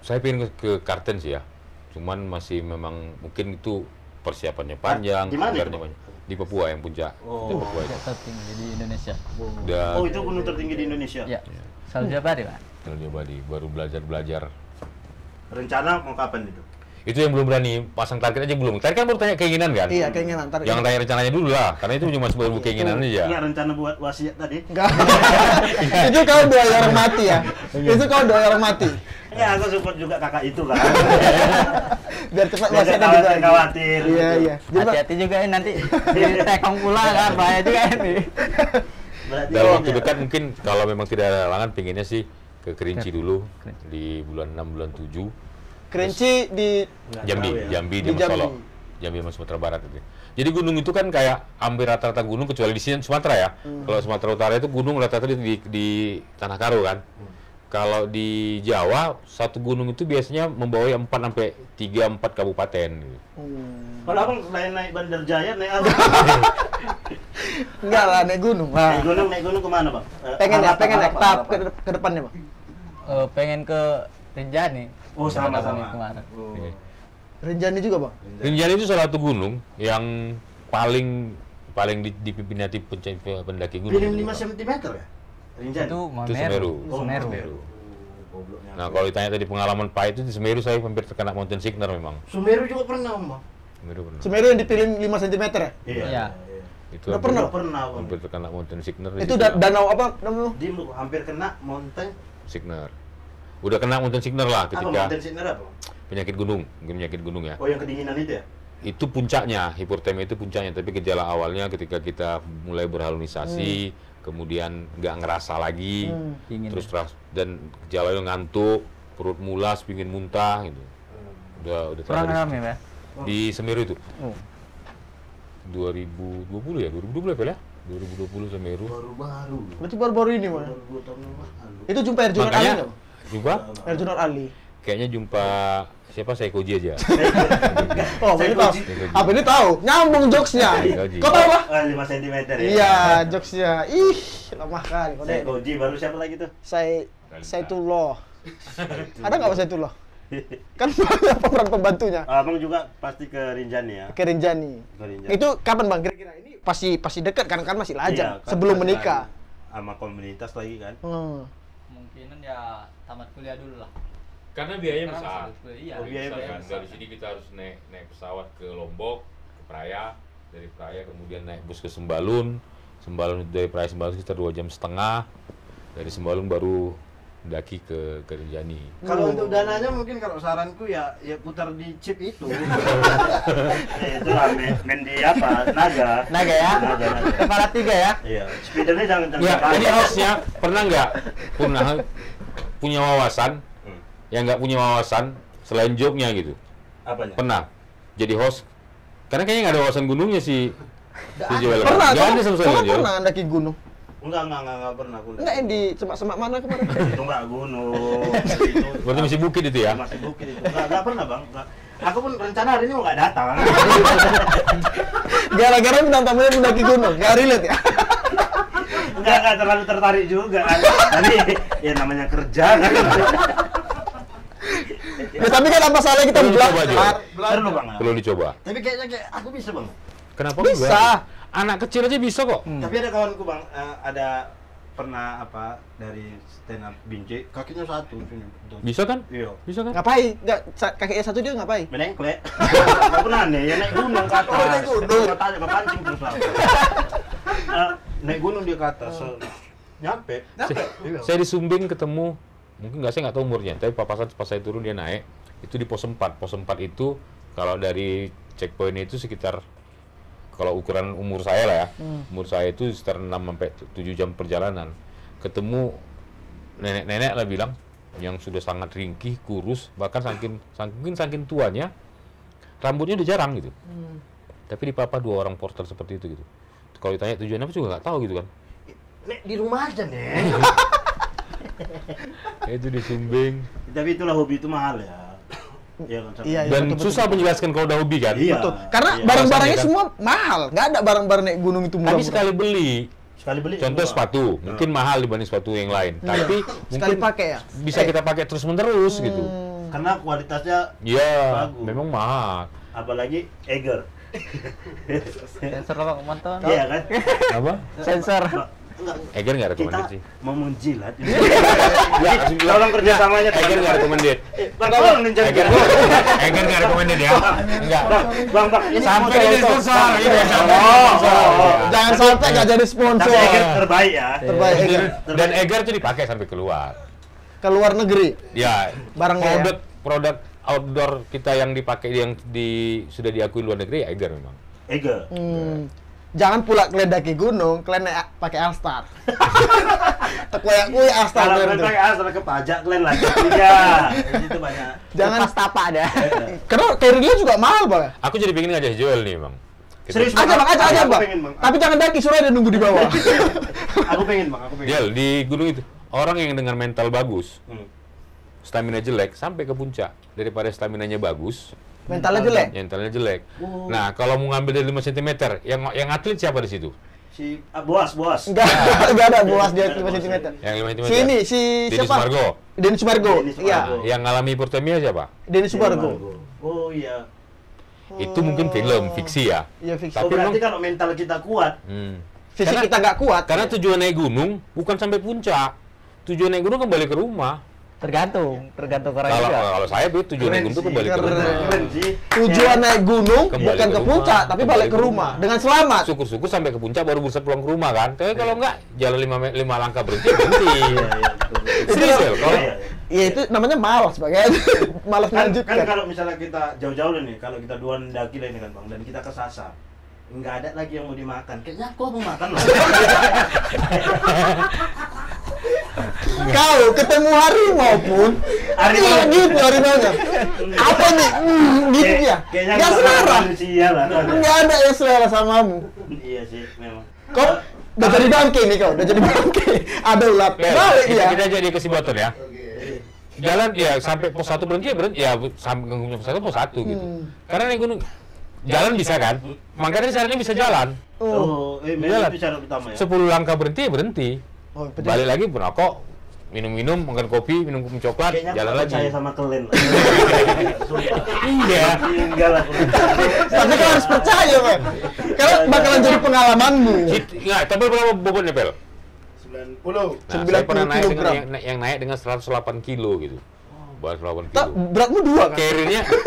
Speaker 4: Saya pengen ke Kartens ya. Cuman masih memang mungkin itu persiapannya panjang,
Speaker 1: Di mana itu,
Speaker 4: anggarannya
Speaker 1: Bang?
Speaker 4: banyak. Di Papua yang puncak. Di Papua itu.
Speaker 3: Tidak tertinggi di Indonesia.
Speaker 4: Udah
Speaker 1: Oh, itu gunung tertinggi di Indonesia.
Speaker 3: Ya. Salju Abadi, Pak.
Speaker 4: Kalau Badi baru belajar.
Speaker 1: Rencana mau kapan itu?
Speaker 4: Itu yang belum berani pasang target aja belum. Tadi kan baru tanya keinginan kan?
Speaker 2: Iya, keinginan. Ntar
Speaker 4: Jangan tanya rencananya dulu lah, karena itu cuma sebuah keinginan aja.
Speaker 1: Enggak rencana buat wasiat tadi.
Speaker 2: Enggak. Itu kau doa orang mati ya. Itu kau doa orang mati.
Speaker 1: Ya, aku support juga kakak itu kan.
Speaker 2: Biar cepat
Speaker 1: Biar
Speaker 2: wasiatnya
Speaker 1: khawatir,
Speaker 2: dibagi.
Speaker 1: khawatir.
Speaker 2: Iya, iya. Jadi, Bang,
Speaker 3: Hati-hati juga ya nanti di tekong pula kan bahaya juga ini.
Speaker 1: Berarti
Speaker 4: Dalam
Speaker 1: ini
Speaker 4: waktu
Speaker 1: ya.
Speaker 4: dekat mungkin kalau memang tidak ada halangan, pinginnya sih ke Kerinci dulu di bulan 6 bulan 7.
Speaker 2: Kerinci di
Speaker 1: Nggak
Speaker 4: Jambi,
Speaker 1: tahu ya.
Speaker 4: Jambi
Speaker 2: Di
Speaker 4: di Solo.
Speaker 2: Jambi.
Speaker 4: Jambi sama Sumatera Barat itu. Jadi gunung itu kan kayak hampir rata-rata gunung kecuali di sini Sumatera ya. Kalau Sumatera Utara itu gunung rata-rata di Tanah Karo kan. Kalau di Jawa satu gunung itu biasanya membawahi 4 sampai 3-4 kabupaten gitu.
Speaker 1: Kalau abang selain naik Bandar Jaya, naik apa?
Speaker 2: enggak lah naik gunung. Nah,
Speaker 1: Naik gunung kemana, Bang?
Speaker 2: pengen ya
Speaker 1: Harapan
Speaker 2: tahap
Speaker 1: apa?
Speaker 2: ke depannya, Bang.
Speaker 3: Pengen ke Rinjani.
Speaker 1: Oh, sama-sama.
Speaker 3: Kemarin.
Speaker 1: Oh.
Speaker 2: Rinjani juga, Bang.
Speaker 4: Rinjani itu salah satu gunung yang paling dipimpin nanti pendaki gunung.
Speaker 1: Pilih 5 cm ya? Rinjani?
Speaker 3: Itu
Speaker 4: Itu Semeru.
Speaker 3: Semeru.
Speaker 1: Gobloknya.
Speaker 4: Nah, kalau ditanya tadi pengalaman pahit itu di Semeru saya hampir terkena mountain sickness memang.
Speaker 1: Sumeru juga pernah, Bang.
Speaker 4: Semeru pernah.
Speaker 2: Semeru yang dipilih 5 cm ya?
Speaker 3: Iya.
Speaker 4: Itu
Speaker 2: Udah
Speaker 4: hampir-
Speaker 2: pernah?
Speaker 1: Pernah, Bang.
Speaker 4: hampir terkena mountain sickness.
Speaker 2: Itu danau apa namanya?
Speaker 1: Dia hampir kena mountain.
Speaker 4: Sickner. Udah kena mountain sickner lah
Speaker 1: Apa
Speaker 4: ketika
Speaker 1: mountain sickness apa?
Speaker 4: penyakit gunung, mungkin penyakit gunung ya.
Speaker 1: Oh, yang kedinginan itu ya?
Speaker 4: Itu puncaknya, hipotermia itu puncaknya, tapi gejala awalnya ketika kita mulai berhalunisasi, kemudian nggak ngerasa lagi,
Speaker 3: Dingin.
Speaker 4: terus dan gejalanya ngantuk, perut mulas, pingin muntah gitu. Udah
Speaker 3: Kurang
Speaker 4: terjadi
Speaker 3: rame, Pak.
Speaker 4: di Semeru itu.
Speaker 3: Oh.
Speaker 4: 2020 ya, 2020 apa ya? 2020 Semeru.
Speaker 1: Baru-baru.
Speaker 2: Berarti baru-baru ini, Bang.
Speaker 1: Baru 2 tahun yang lalu.
Speaker 2: Itu jumpa Herjunot Ali
Speaker 4: Makanya
Speaker 2: nggak, Bang?
Speaker 4: juga
Speaker 2: Herjunot Ali.
Speaker 4: kayaknya jumpa siapa Saikoji aja.
Speaker 2: Oh, ini tahu. Apa ini tahu? Nyambung jokesnya.
Speaker 4: Saikoji.
Speaker 2: Kau tahu apa?
Speaker 1: 5 cm ya?
Speaker 2: Iya, jokesnya. Ih, lemah kali. Kau
Speaker 1: Saya
Speaker 2: dek.
Speaker 1: Koji, baru siapa lagi tuh?
Speaker 2: Saitullah. Ada nggak Pak Saitullah? Kan banyak pemeran pembantunya.
Speaker 1: Abang juga pasti ke Rinjani ya?
Speaker 2: Ke Rinjani.
Speaker 1: Ke Rinjani.
Speaker 2: Itu kapan, Bang? Kira-kira ini pasti dekat kan masih
Speaker 1: Iya,
Speaker 2: lajang
Speaker 1: kan
Speaker 2: sebelum
Speaker 1: pas
Speaker 2: menikah.
Speaker 1: lagi sama komunitas lagi kan?
Speaker 2: Hmm.
Speaker 3: Kemungkinan ya tamat kuliah dulu lah.
Speaker 4: Karena biayanya besar.
Speaker 3: Iya.
Speaker 1: Biaya
Speaker 4: Misalkan
Speaker 1: besar.
Speaker 4: dari sini kita harus naik pesawat ke Lombok, ke Praia, dari Praia kemudian naik bus ke Sembalun, dari Praia Sembalun sekitar 2,5 jam, dari Sembalun baru daki ke Rinjani.
Speaker 1: Kalau untuk dananya mungkin kalau saranku ya putar di chip itu. Itulah main di apa? Naga
Speaker 3: ya.
Speaker 1: Naga.
Speaker 3: Kepala 3 ya.
Speaker 1: Iya. Speedernya jangan
Speaker 4: Ya,
Speaker 1: banyak.
Speaker 4: ini hostnya pernah punya wawasan, yang nggak punya wawasan selain jobnya gitu.
Speaker 1: Apanya?
Speaker 4: Pernah jadi host, karena kayaknya nggak ada wawasan gunungnya si Joel.
Speaker 2: Pernah,
Speaker 4: Nggak ada sama sekali
Speaker 2: kamu
Speaker 4: Joel.
Speaker 2: pernah mendaki gunung?
Speaker 1: Enggak pernah aku.
Speaker 2: Enggak, yang di semak-semak mana kemarin?
Speaker 1: Itu enggak gunung. Itu
Speaker 4: Berarti masih bukit itu ya?
Speaker 1: masih bukit itu. Enggak pernah, Bang. Enggak. Aku pun rencana hari ini mau enggak datang.
Speaker 2: Gara-gara bintang tamunya mendaki gunung, nggak relate ya?
Speaker 1: Enggak terlalu tertarik juga kan. Tapi ya namanya kerja kan.
Speaker 2: Ya tapi kan apa salahnya kita
Speaker 4: Perlu dicoba, Jo.
Speaker 1: Perlu, Bang.
Speaker 4: Perlu dicoba.
Speaker 1: Tapi kayaknya aku bisa, Bang.
Speaker 4: Kenapa
Speaker 2: Bisa.
Speaker 4: enggak? Anak kecil aja bisa kok.
Speaker 1: Tapi ada kawanku, Bang, ada pernah dari stand up binjai, kakinya satu sini.
Speaker 4: Bisa kan?
Speaker 1: Iya.
Speaker 4: Bisa kan?
Speaker 2: Ngapain? Nggak, kakinya satu dia ngapain?
Speaker 1: Menengklek. Enggak pernah nih, ya naik gunung ke atas.
Speaker 2: Oh, naik gunung.
Speaker 1: Tanya pancing terus lah. Naik gunung dia ke atas. Nyampe. Iya.
Speaker 4: Saya di Sumbing ketemu, mungkin saya nggak tahu umurnya, tapi papasan pas saya turun dia naik, itu di pos 4. Pos 4 itu kalau dari checkpoint itu sekitar, kalau ukuran umur saya lah ya, umur saya itu sekitar 6-7 jam perjalanan. Ketemu nenek-nenek lah bilang, yang sudah sangat ringkih, kurus, bahkan saking tuanya, rambutnya udah jarang gitu. Tapi di papa 2 orang porter seperti itu gitu. Kalau ditanya tujuannya apa juga nggak tahu gitu kan.
Speaker 1: Nek di rumah aja, Nek.
Speaker 4: Itu di Sumbing.
Speaker 1: Tapi itulah hobi itu mahal ya. Iya kan.
Speaker 2: Iya,
Speaker 4: Dan
Speaker 2: betul,
Speaker 4: susah menjelaskan kalau udah hobi kan.
Speaker 1: Iya.
Speaker 2: Betul. Karena
Speaker 1: Iya.
Speaker 2: barang-barangnya
Speaker 4: Alasannya kan?
Speaker 2: semua mahal. Nggak ada barang-barang naik gunung itu murah.
Speaker 4: Tapi sekali beli,
Speaker 1: Sekali beli.
Speaker 4: contoh
Speaker 1: murah.
Speaker 4: sepatu, mungkin mahal dibanding sepatu yang lain. Tapi
Speaker 2: Sekali
Speaker 4: mungkin
Speaker 2: pakai ya.
Speaker 4: bisa kita pakai terus-menerus gitu.
Speaker 1: Karena kualitasnya
Speaker 4: Iya,
Speaker 1: bagus.
Speaker 4: memang mahal.
Speaker 1: Apalagi Eiger.
Speaker 3: Sensor apa mantan?
Speaker 1: Iya kan?
Speaker 4: Apa?
Speaker 3: Sensor.
Speaker 1: Enggak.
Speaker 4: Eger nggak
Speaker 1: Kita
Speaker 4: recommended sih.
Speaker 1: mau menjilat. Ya, tolong kerjasamanya.
Speaker 4: Eger nggak recommended.
Speaker 1: Bang, tolong ninja.
Speaker 4: Eger nggak recommended ya. Enggak.
Speaker 1: Bang, ini
Speaker 4: Sampai
Speaker 1: mau
Speaker 4: jadi
Speaker 1: saya
Speaker 4: sponsor. Ini sampai
Speaker 1: Oh,
Speaker 4: jadi sponsor.
Speaker 1: oh.
Speaker 2: Jangan sampai nggak jadi sponsor.
Speaker 1: Tapi Eiger terbaik ya.
Speaker 2: Terbaik Eiger.
Speaker 4: Dan Eger tuh dipakai sampai keluar.
Speaker 2: Ke luar negeri.
Speaker 4: Ya,
Speaker 2: Barangnya ya?
Speaker 4: produk outdoor kita yang dipakai yang sudah diakui luar negeri Eger memang.
Speaker 1: Eiger.
Speaker 2: Jangan pula kalian daki gunung, kalian pakai Alstar. Tekuyak-kuyak Alstar
Speaker 1: Kalau
Speaker 2: kalian
Speaker 1: kalian
Speaker 2: tuh.
Speaker 1: pakai asal ke pajak kalian lagi. Iya, itu banyak.
Speaker 2: Jangan
Speaker 3: Lepas tapak ada.
Speaker 2: karena carrier juga mahal, Bang.
Speaker 4: Aku jadi pengen ngajak Joel nih, Bang.
Speaker 1: Serius,
Speaker 2: Aja, Bang, aja,
Speaker 1: Aku
Speaker 2: Bang.
Speaker 1: pengen, Bang.
Speaker 2: Tapi jangan daki, suruh dia nunggu di bawah.
Speaker 1: Aku pengen, Bang. Aku pengen.
Speaker 4: Joel, di gunung itu orang yang dengan mental bagus,
Speaker 1: Hmm.
Speaker 4: stamina jelek sampai ke puncak daripada staminanya bagus,
Speaker 2: Mentalnya jelek.
Speaker 4: mentalnya jelek.
Speaker 1: Oh.
Speaker 4: Nah, kalau mau ngambil dari 5 cm, yang atlet siapa di situ?
Speaker 1: Si Boas.
Speaker 2: Enggak ada buas dia 5 cm.
Speaker 4: Yang 5 cm.
Speaker 2: Si ini, si
Speaker 4: Denny
Speaker 2: siapa?
Speaker 4: Sumargo.
Speaker 2: Denny Sumargo.
Speaker 1: Denny Sumargo.
Speaker 2: Iya,
Speaker 4: Yang ngalami hipotermia siapa?
Speaker 2: Denny Sumargo.
Speaker 1: Oh iya.
Speaker 4: Itu mungkin film, fiksi ya.
Speaker 2: Iya, fiksi.
Speaker 1: Oh,
Speaker 4: Tapi
Speaker 1: berarti
Speaker 4: memang-
Speaker 1: kalau mental kita kuat,
Speaker 2: Fisik
Speaker 4: Karena-
Speaker 2: kita nggak kuat.
Speaker 4: Karena tujuan naik gunung bukan sampai puncak. Tujuan naik gunung kembali ke rumah.
Speaker 3: Tergantung orang
Speaker 4: Kalau
Speaker 3: juga.
Speaker 4: kalau saya tujuan naik gunung itu kembali ke
Speaker 2: Keren.
Speaker 4: rumah.
Speaker 1: keren sih.
Speaker 2: Tujuan
Speaker 1: Ya.
Speaker 2: naik gunung
Speaker 4: Kembali
Speaker 2: bukan
Speaker 4: ke
Speaker 2: ke
Speaker 4: rumah.
Speaker 2: puncak, tapi
Speaker 4: Kembali
Speaker 2: balik
Speaker 4: ke
Speaker 2: ke rumah dengan selamat.
Speaker 4: Syukur-syukur sampai ke puncak baru bisa pulang ke rumah kan. Tapi kalau enggak jalan 5 langkah berhenti.
Speaker 1: Iya, betul.
Speaker 4: Serius ya? Kalau
Speaker 1: Iya, iya.
Speaker 2: Ya itu namanya malas, Bang. Malas
Speaker 1: Kan
Speaker 2: melanjutkan.
Speaker 1: kalau misalnya kita jauh-jauh nih, kalau kita 2 mendaki lah ini kan, Bang, dan kita kesasar, nggak ada lagi yang mau dimakan. Kayaknya aku mau makan loh.
Speaker 2: Kau ketemu harimau pun
Speaker 1: Harimau.
Speaker 2: iya gitu harimaunya. Apa nih? Gitu ya.
Speaker 1: Kayaknya
Speaker 2: Nggak
Speaker 1: nggak
Speaker 2: selera.
Speaker 1: manusia lah.
Speaker 2: Nggak ada yang selera samamu.
Speaker 1: Iya sih, memang.
Speaker 2: Kau udah jadi bangke nih kau, udah jadi bangke. Ada ulat. Balik
Speaker 4: kita,
Speaker 2: dia.
Speaker 4: kita jadi kesimpulan ya. Jalan ya sampai pos 1 berhenti ya sampai ke pos 1 gitu. Karena naik gunung jalan bisa kan? Makanya syaratnya bisa jalan.
Speaker 1: Oh,
Speaker 4: Jalan.
Speaker 1: itu syarat utama ya.
Speaker 4: 10 langkah berhenti ya berhenti.
Speaker 2: Oh, betul.
Speaker 4: Balik lagi merokok, minum-minum, makan kopi, minum coklat,
Speaker 1: Kayaknya
Speaker 4: jalan
Speaker 1: aku
Speaker 4: lagi.
Speaker 1: percaya sama kalian.
Speaker 4: Iya.
Speaker 1: Enggak lah.
Speaker 2: Tapi kau harus percaya, Bang. Karena bakalan jadi pengalamanmu.
Speaker 4: Enggak, tapi berapa bobotnya, Pel?
Speaker 1: 90.
Speaker 4: Nah,
Speaker 2: 90
Speaker 4: saya pernah naik dengan
Speaker 2: kilogram.
Speaker 4: yang naik dengan 108 kilo gitu. 288 kilo.
Speaker 2: Beratmu 2 kan?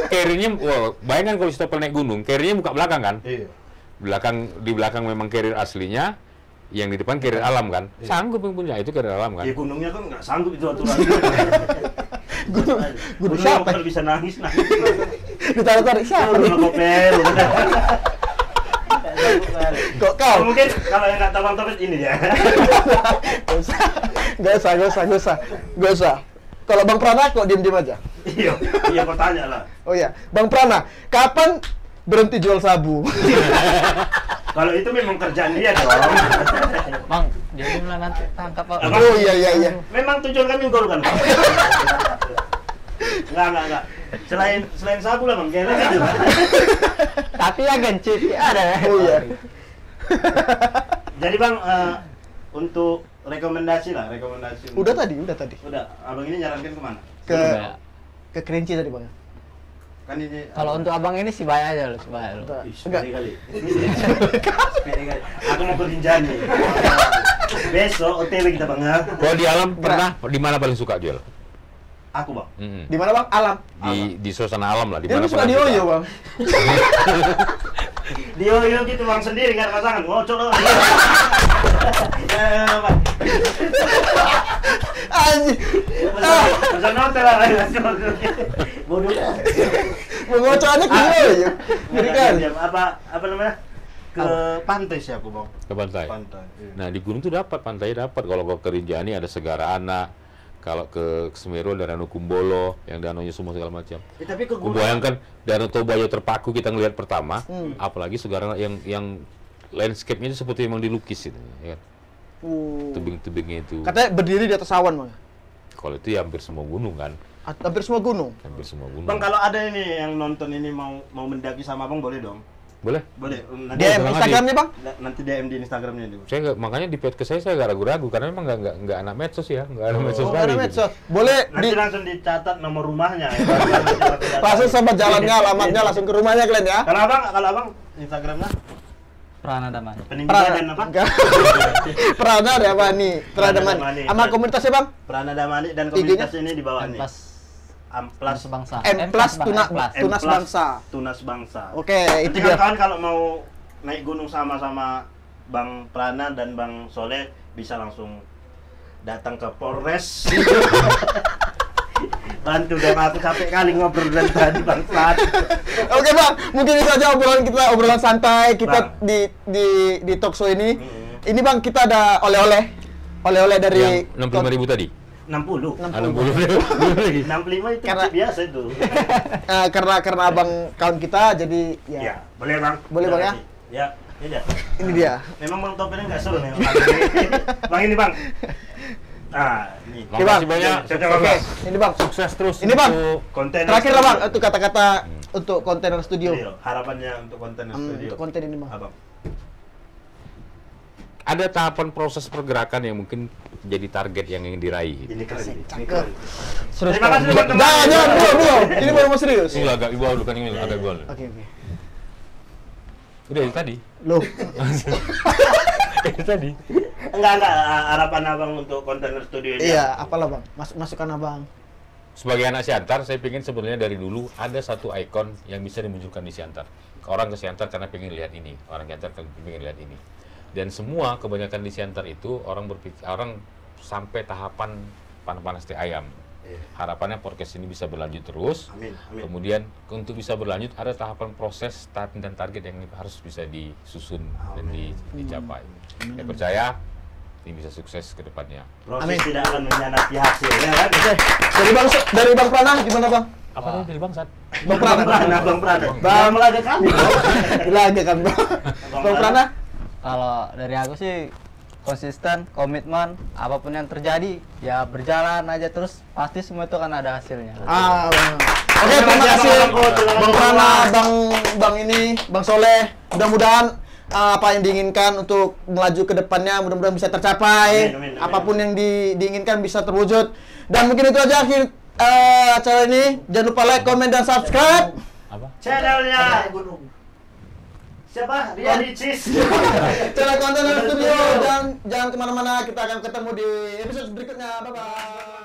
Speaker 4: Carrier-nya, wah, bayangkan kalau Christopher naik gunung, carrier-nya buka belakang kan?
Speaker 1: Iya.
Speaker 4: Di belakang memang carrier aslinya, yang di depan carrier alam kan? Sanggup yang punya, itu carrier alam kan?
Speaker 1: Ya gunungnya kan nggak sanggup itu aturan.
Speaker 2: Gunung siapa?
Speaker 1: Kalau bisa nangis.
Speaker 2: Ditarik-tarik siapa?
Speaker 1: Gunung Kopel.
Speaker 2: Kok kau?
Speaker 1: Mungkin kalau yang nggak tahu Bang Topet ini dia.
Speaker 2: Gak usah. Kalau Bang Prana kok diem-diem aja?
Speaker 1: Iya, kau tanya lah.
Speaker 2: Oh iya, Bang Prana, kapan berhenti jual sabu?
Speaker 1: Kalau itu memang kerjaan dia dong.
Speaker 3: Bang, jadi lah nanti tangkap Pak.
Speaker 2: Oh iya.
Speaker 1: Memang tujuan kami gol kan. Enggak. Selain sabu lah Bang, kayaknya gitu.
Speaker 3: Tapi ya gencit ada.
Speaker 2: Oh iya.
Speaker 1: Jadi Bang, untuk rekomendasi.
Speaker 2: Udah tadi.
Speaker 1: Udah, abang ini nyarankan kemana?
Speaker 2: Ke Kerinci tadi Bang.
Speaker 1: Kan ini.
Speaker 3: Kalau untuk abang ini sih bayar aja loh, bayar loh.
Speaker 2: Enggak.
Speaker 1: Sepede kali. Aku mau ke Rinjani. Besok OTW kita Bang.
Speaker 4: Kalau di alam pernah di mana paling suka jual?
Speaker 1: Aku Bang.
Speaker 2: Di mana Bang? Alam.
Speaker 4: Di suasana alam lah. Di
Speaker 2: Dia
Speaker 4: mana
Speaker 2: suka di
Speaker 4: pernah
Speaker 2: Oyo
Speaker 4: suka?
Speaker 2: Bang.
Speaker 1: Di Oyo gitu Bang sendiri nggak ada pasangan. Ngocok loh.
Speaker 2: Anjir.
Speaker 1: Pesan hotel lah. Bodoh.
Speaker 2: Mengocokannya ke Oyo. Ngeri kan?
Speaker 1: Apa namanya? Ke pantai sih aku Bang.
Speaker 4: Ke pantai.
Speaker 1: Iya.
Speaker 4: Nah di gunung tuh pantainya dapat. Kalau ke Rinjani ada Segara Anak. Kalau ke Semeru ada Danau Kumbolo, yang danaunya semua segala macam.
Speaker 1: Tapi ke gunung.
Speaker 4: Bayangkan Danau Toba aja terpaku kita ngelihat pertama, apalagi Segara Anak yang landscape-nya itu seperti memang dilukis itu, ya kan? Tebing-tebingnya itu.
Speaker 2: Katanya berdiri di atas awan Bang.
Speaker 4: Kalau itu ya hampir semua gunung kan.
Speaker 2: Hampir semua gunung.
Speaker 4: Hampir semua gunung.
Speaker 1: Bang, kalau ada ini yang nonton ini mau mendaki sama Bang boleh dong?
Speaker 4: Boleh.
Speaker 1: Nanti
Speaker 2: DM Instagramnya Bang?
Speaker 1: Nanti DM di Instagramnya dulu.
Speaker 4: Makanya di podcast saya agak ragu-ragu karena memang nggak anak medsos ya, nggak ada medsos
Speaker 2: Ada
Speaker 4: sekali.
Speaker 2: medsos. Boleh
Speaker 1: Nanti langsung dicatat nomor rumahnya.
Speaker 2: langsung sama jalannya, alamatnya langsung ke rumahnya kalian ya.
Speaker 1: Kalau abang Instagramnya
Speaker 3: Prana Damani.
Speaker 1: peninggalan apa?
Speaker 2: Prana ada apa nih? Prana Damani. Sama komunitasnya Bang?
Speaker 1: Prana Damani dan komunitas ini di bawah nih.
Speaker 3: Amplas bangsa.
Speaker 1: Tunas Bangsa.
Speaker 2: Oke, itu
Speaker 1: Nanti
Speaker 2: dia.
Speaker 1: kawan kalau mau naik gunung sama Bang Prana dan Bang Soleh bisa langsung datang ke Polres. Bantu dong, aku capek kali ngobrol dari tadi Bang Plat.
Speaker 2: Oke Bang, mungkin itu aja obrolan santai kita di talk show ini. Ini Bang, kita ada oleh-oleh dari
Speaker 4: 65.000 tadi.
Speaker 1: 60
Speaker 4: 65
Speaker 1: itu
Speaker 2: Karena-
Speaker 1: biasa itu.
Speaker 2: karena Abang kawan kita jadi
Speaker 1: Ya, boleh Bang.
Speaker 2: Boleh, Bang, ya?
Speaker 1: Ya, ini dia.
Speaker 2: ini dia.
Speaker 1: Memang Bang Topelnya nggak seru nih. Bang ini Bang. Nah, ini.
Speaker 2: Oke, Bang.
Speaker 4: Makasih banyak.
Speaker 2: Oke, ini Bang.
Speaker 4: Sukses terus.
Speaker 2: Ini, Bang.
Speaker 4: untuk
Speaker 1: Konten
Speaker 2: Terakhir lah Bang, itu kata-kata untuk kontainer studio.
Speaker 1: Harapannya untuk konten studio.
Speaker 2: Untuk konten ini Bang.
Speaker 1: Abang.
Speaker 4: Ada tahapan proses pergerakan yang mungkin jadi target yang ingin diraih.
Speaker 1: Ini keren. Ini
Speaker 2: Cakep.
Speaker 1: keren.
Speaker 2: Serius.
Speaker 1: Terima kasih, Bang.
Speaker 2: Jangan, belum. Ini baru mau serius.
Speaker 4: Ini agak ibu bukan ini agak gol.
Speaker 2: Oke.
Speaker 4: Udah itu tadi.
Speaker 2: Loh.
Speaker 4: Itu tadi.
Speaker 1: Enggak, harapan Abang untuk kontainer studio ini.
Speaker 2: Iya, apalah Bang? Masukan Abang.
Speaker 4: Sebagai anak Siantar, saya pengen sebenarnya dari dulu ada satu ikon yang bisa dimunculkan di Siantar. Orang ke Siantar karena pengen lihat ini, orang Siantar pengen lihat ini. Dan semua kebanyakan di Siantar itu orang sampai tahapan panas-panas teh ayam. Harapannya podcast ini bisa berlanjut terus.
Speaker 1: Amin.
Speaker 4: Kemudian untuk bisa berlanjut ada tahapan proses dan target yang harus bisa disusun dan dicapai. Saya percaya ini bisa sukses ke depannya.
Speaker 1: Proses
Speaker 2: Amin.
Speaker 1: tidak akan mengkhianati hasilnya kan?
Speaker 2: Oke. Dari Bang Prana gimana Bang?
Speaker 4: Apa nih dari bangsat?
Speaker 2: Bang Prana.
Speaker 1: Bang Prana.
Speaker 2: Bang
Speaker 1: Melaga kami.
Speaker 2: Lagi kan Bang. Bang Prana?
Speaker 3: Kalau dari aku sih konsisten, komitmen, apapun yang terjadi ya berjalan aja terus, pasti semua itu kan ada hasilnya.
Speaker 2: Oke, terima kasih Bang Prana, Bang Soleh. Mudah-mudahan apa yang diinginkan untuk melaju ke depannya mudah-mudahan bisa tercapai.
Speaker 1: Amin.
Speaker 2: Apapun yang diinginkan bisa terwujud. Dan mungkin itu aja akhir acara ini. Jangan lupa like, comment, dan subscribe
Speaker 4: Apa?
Speaker 1: Channelnya siapa? Ria Ricis.
Speaker 2: channel konten studio. Dan jangan kemana-mana, kita akan ketemu di episode berikutnya. Bye-bye.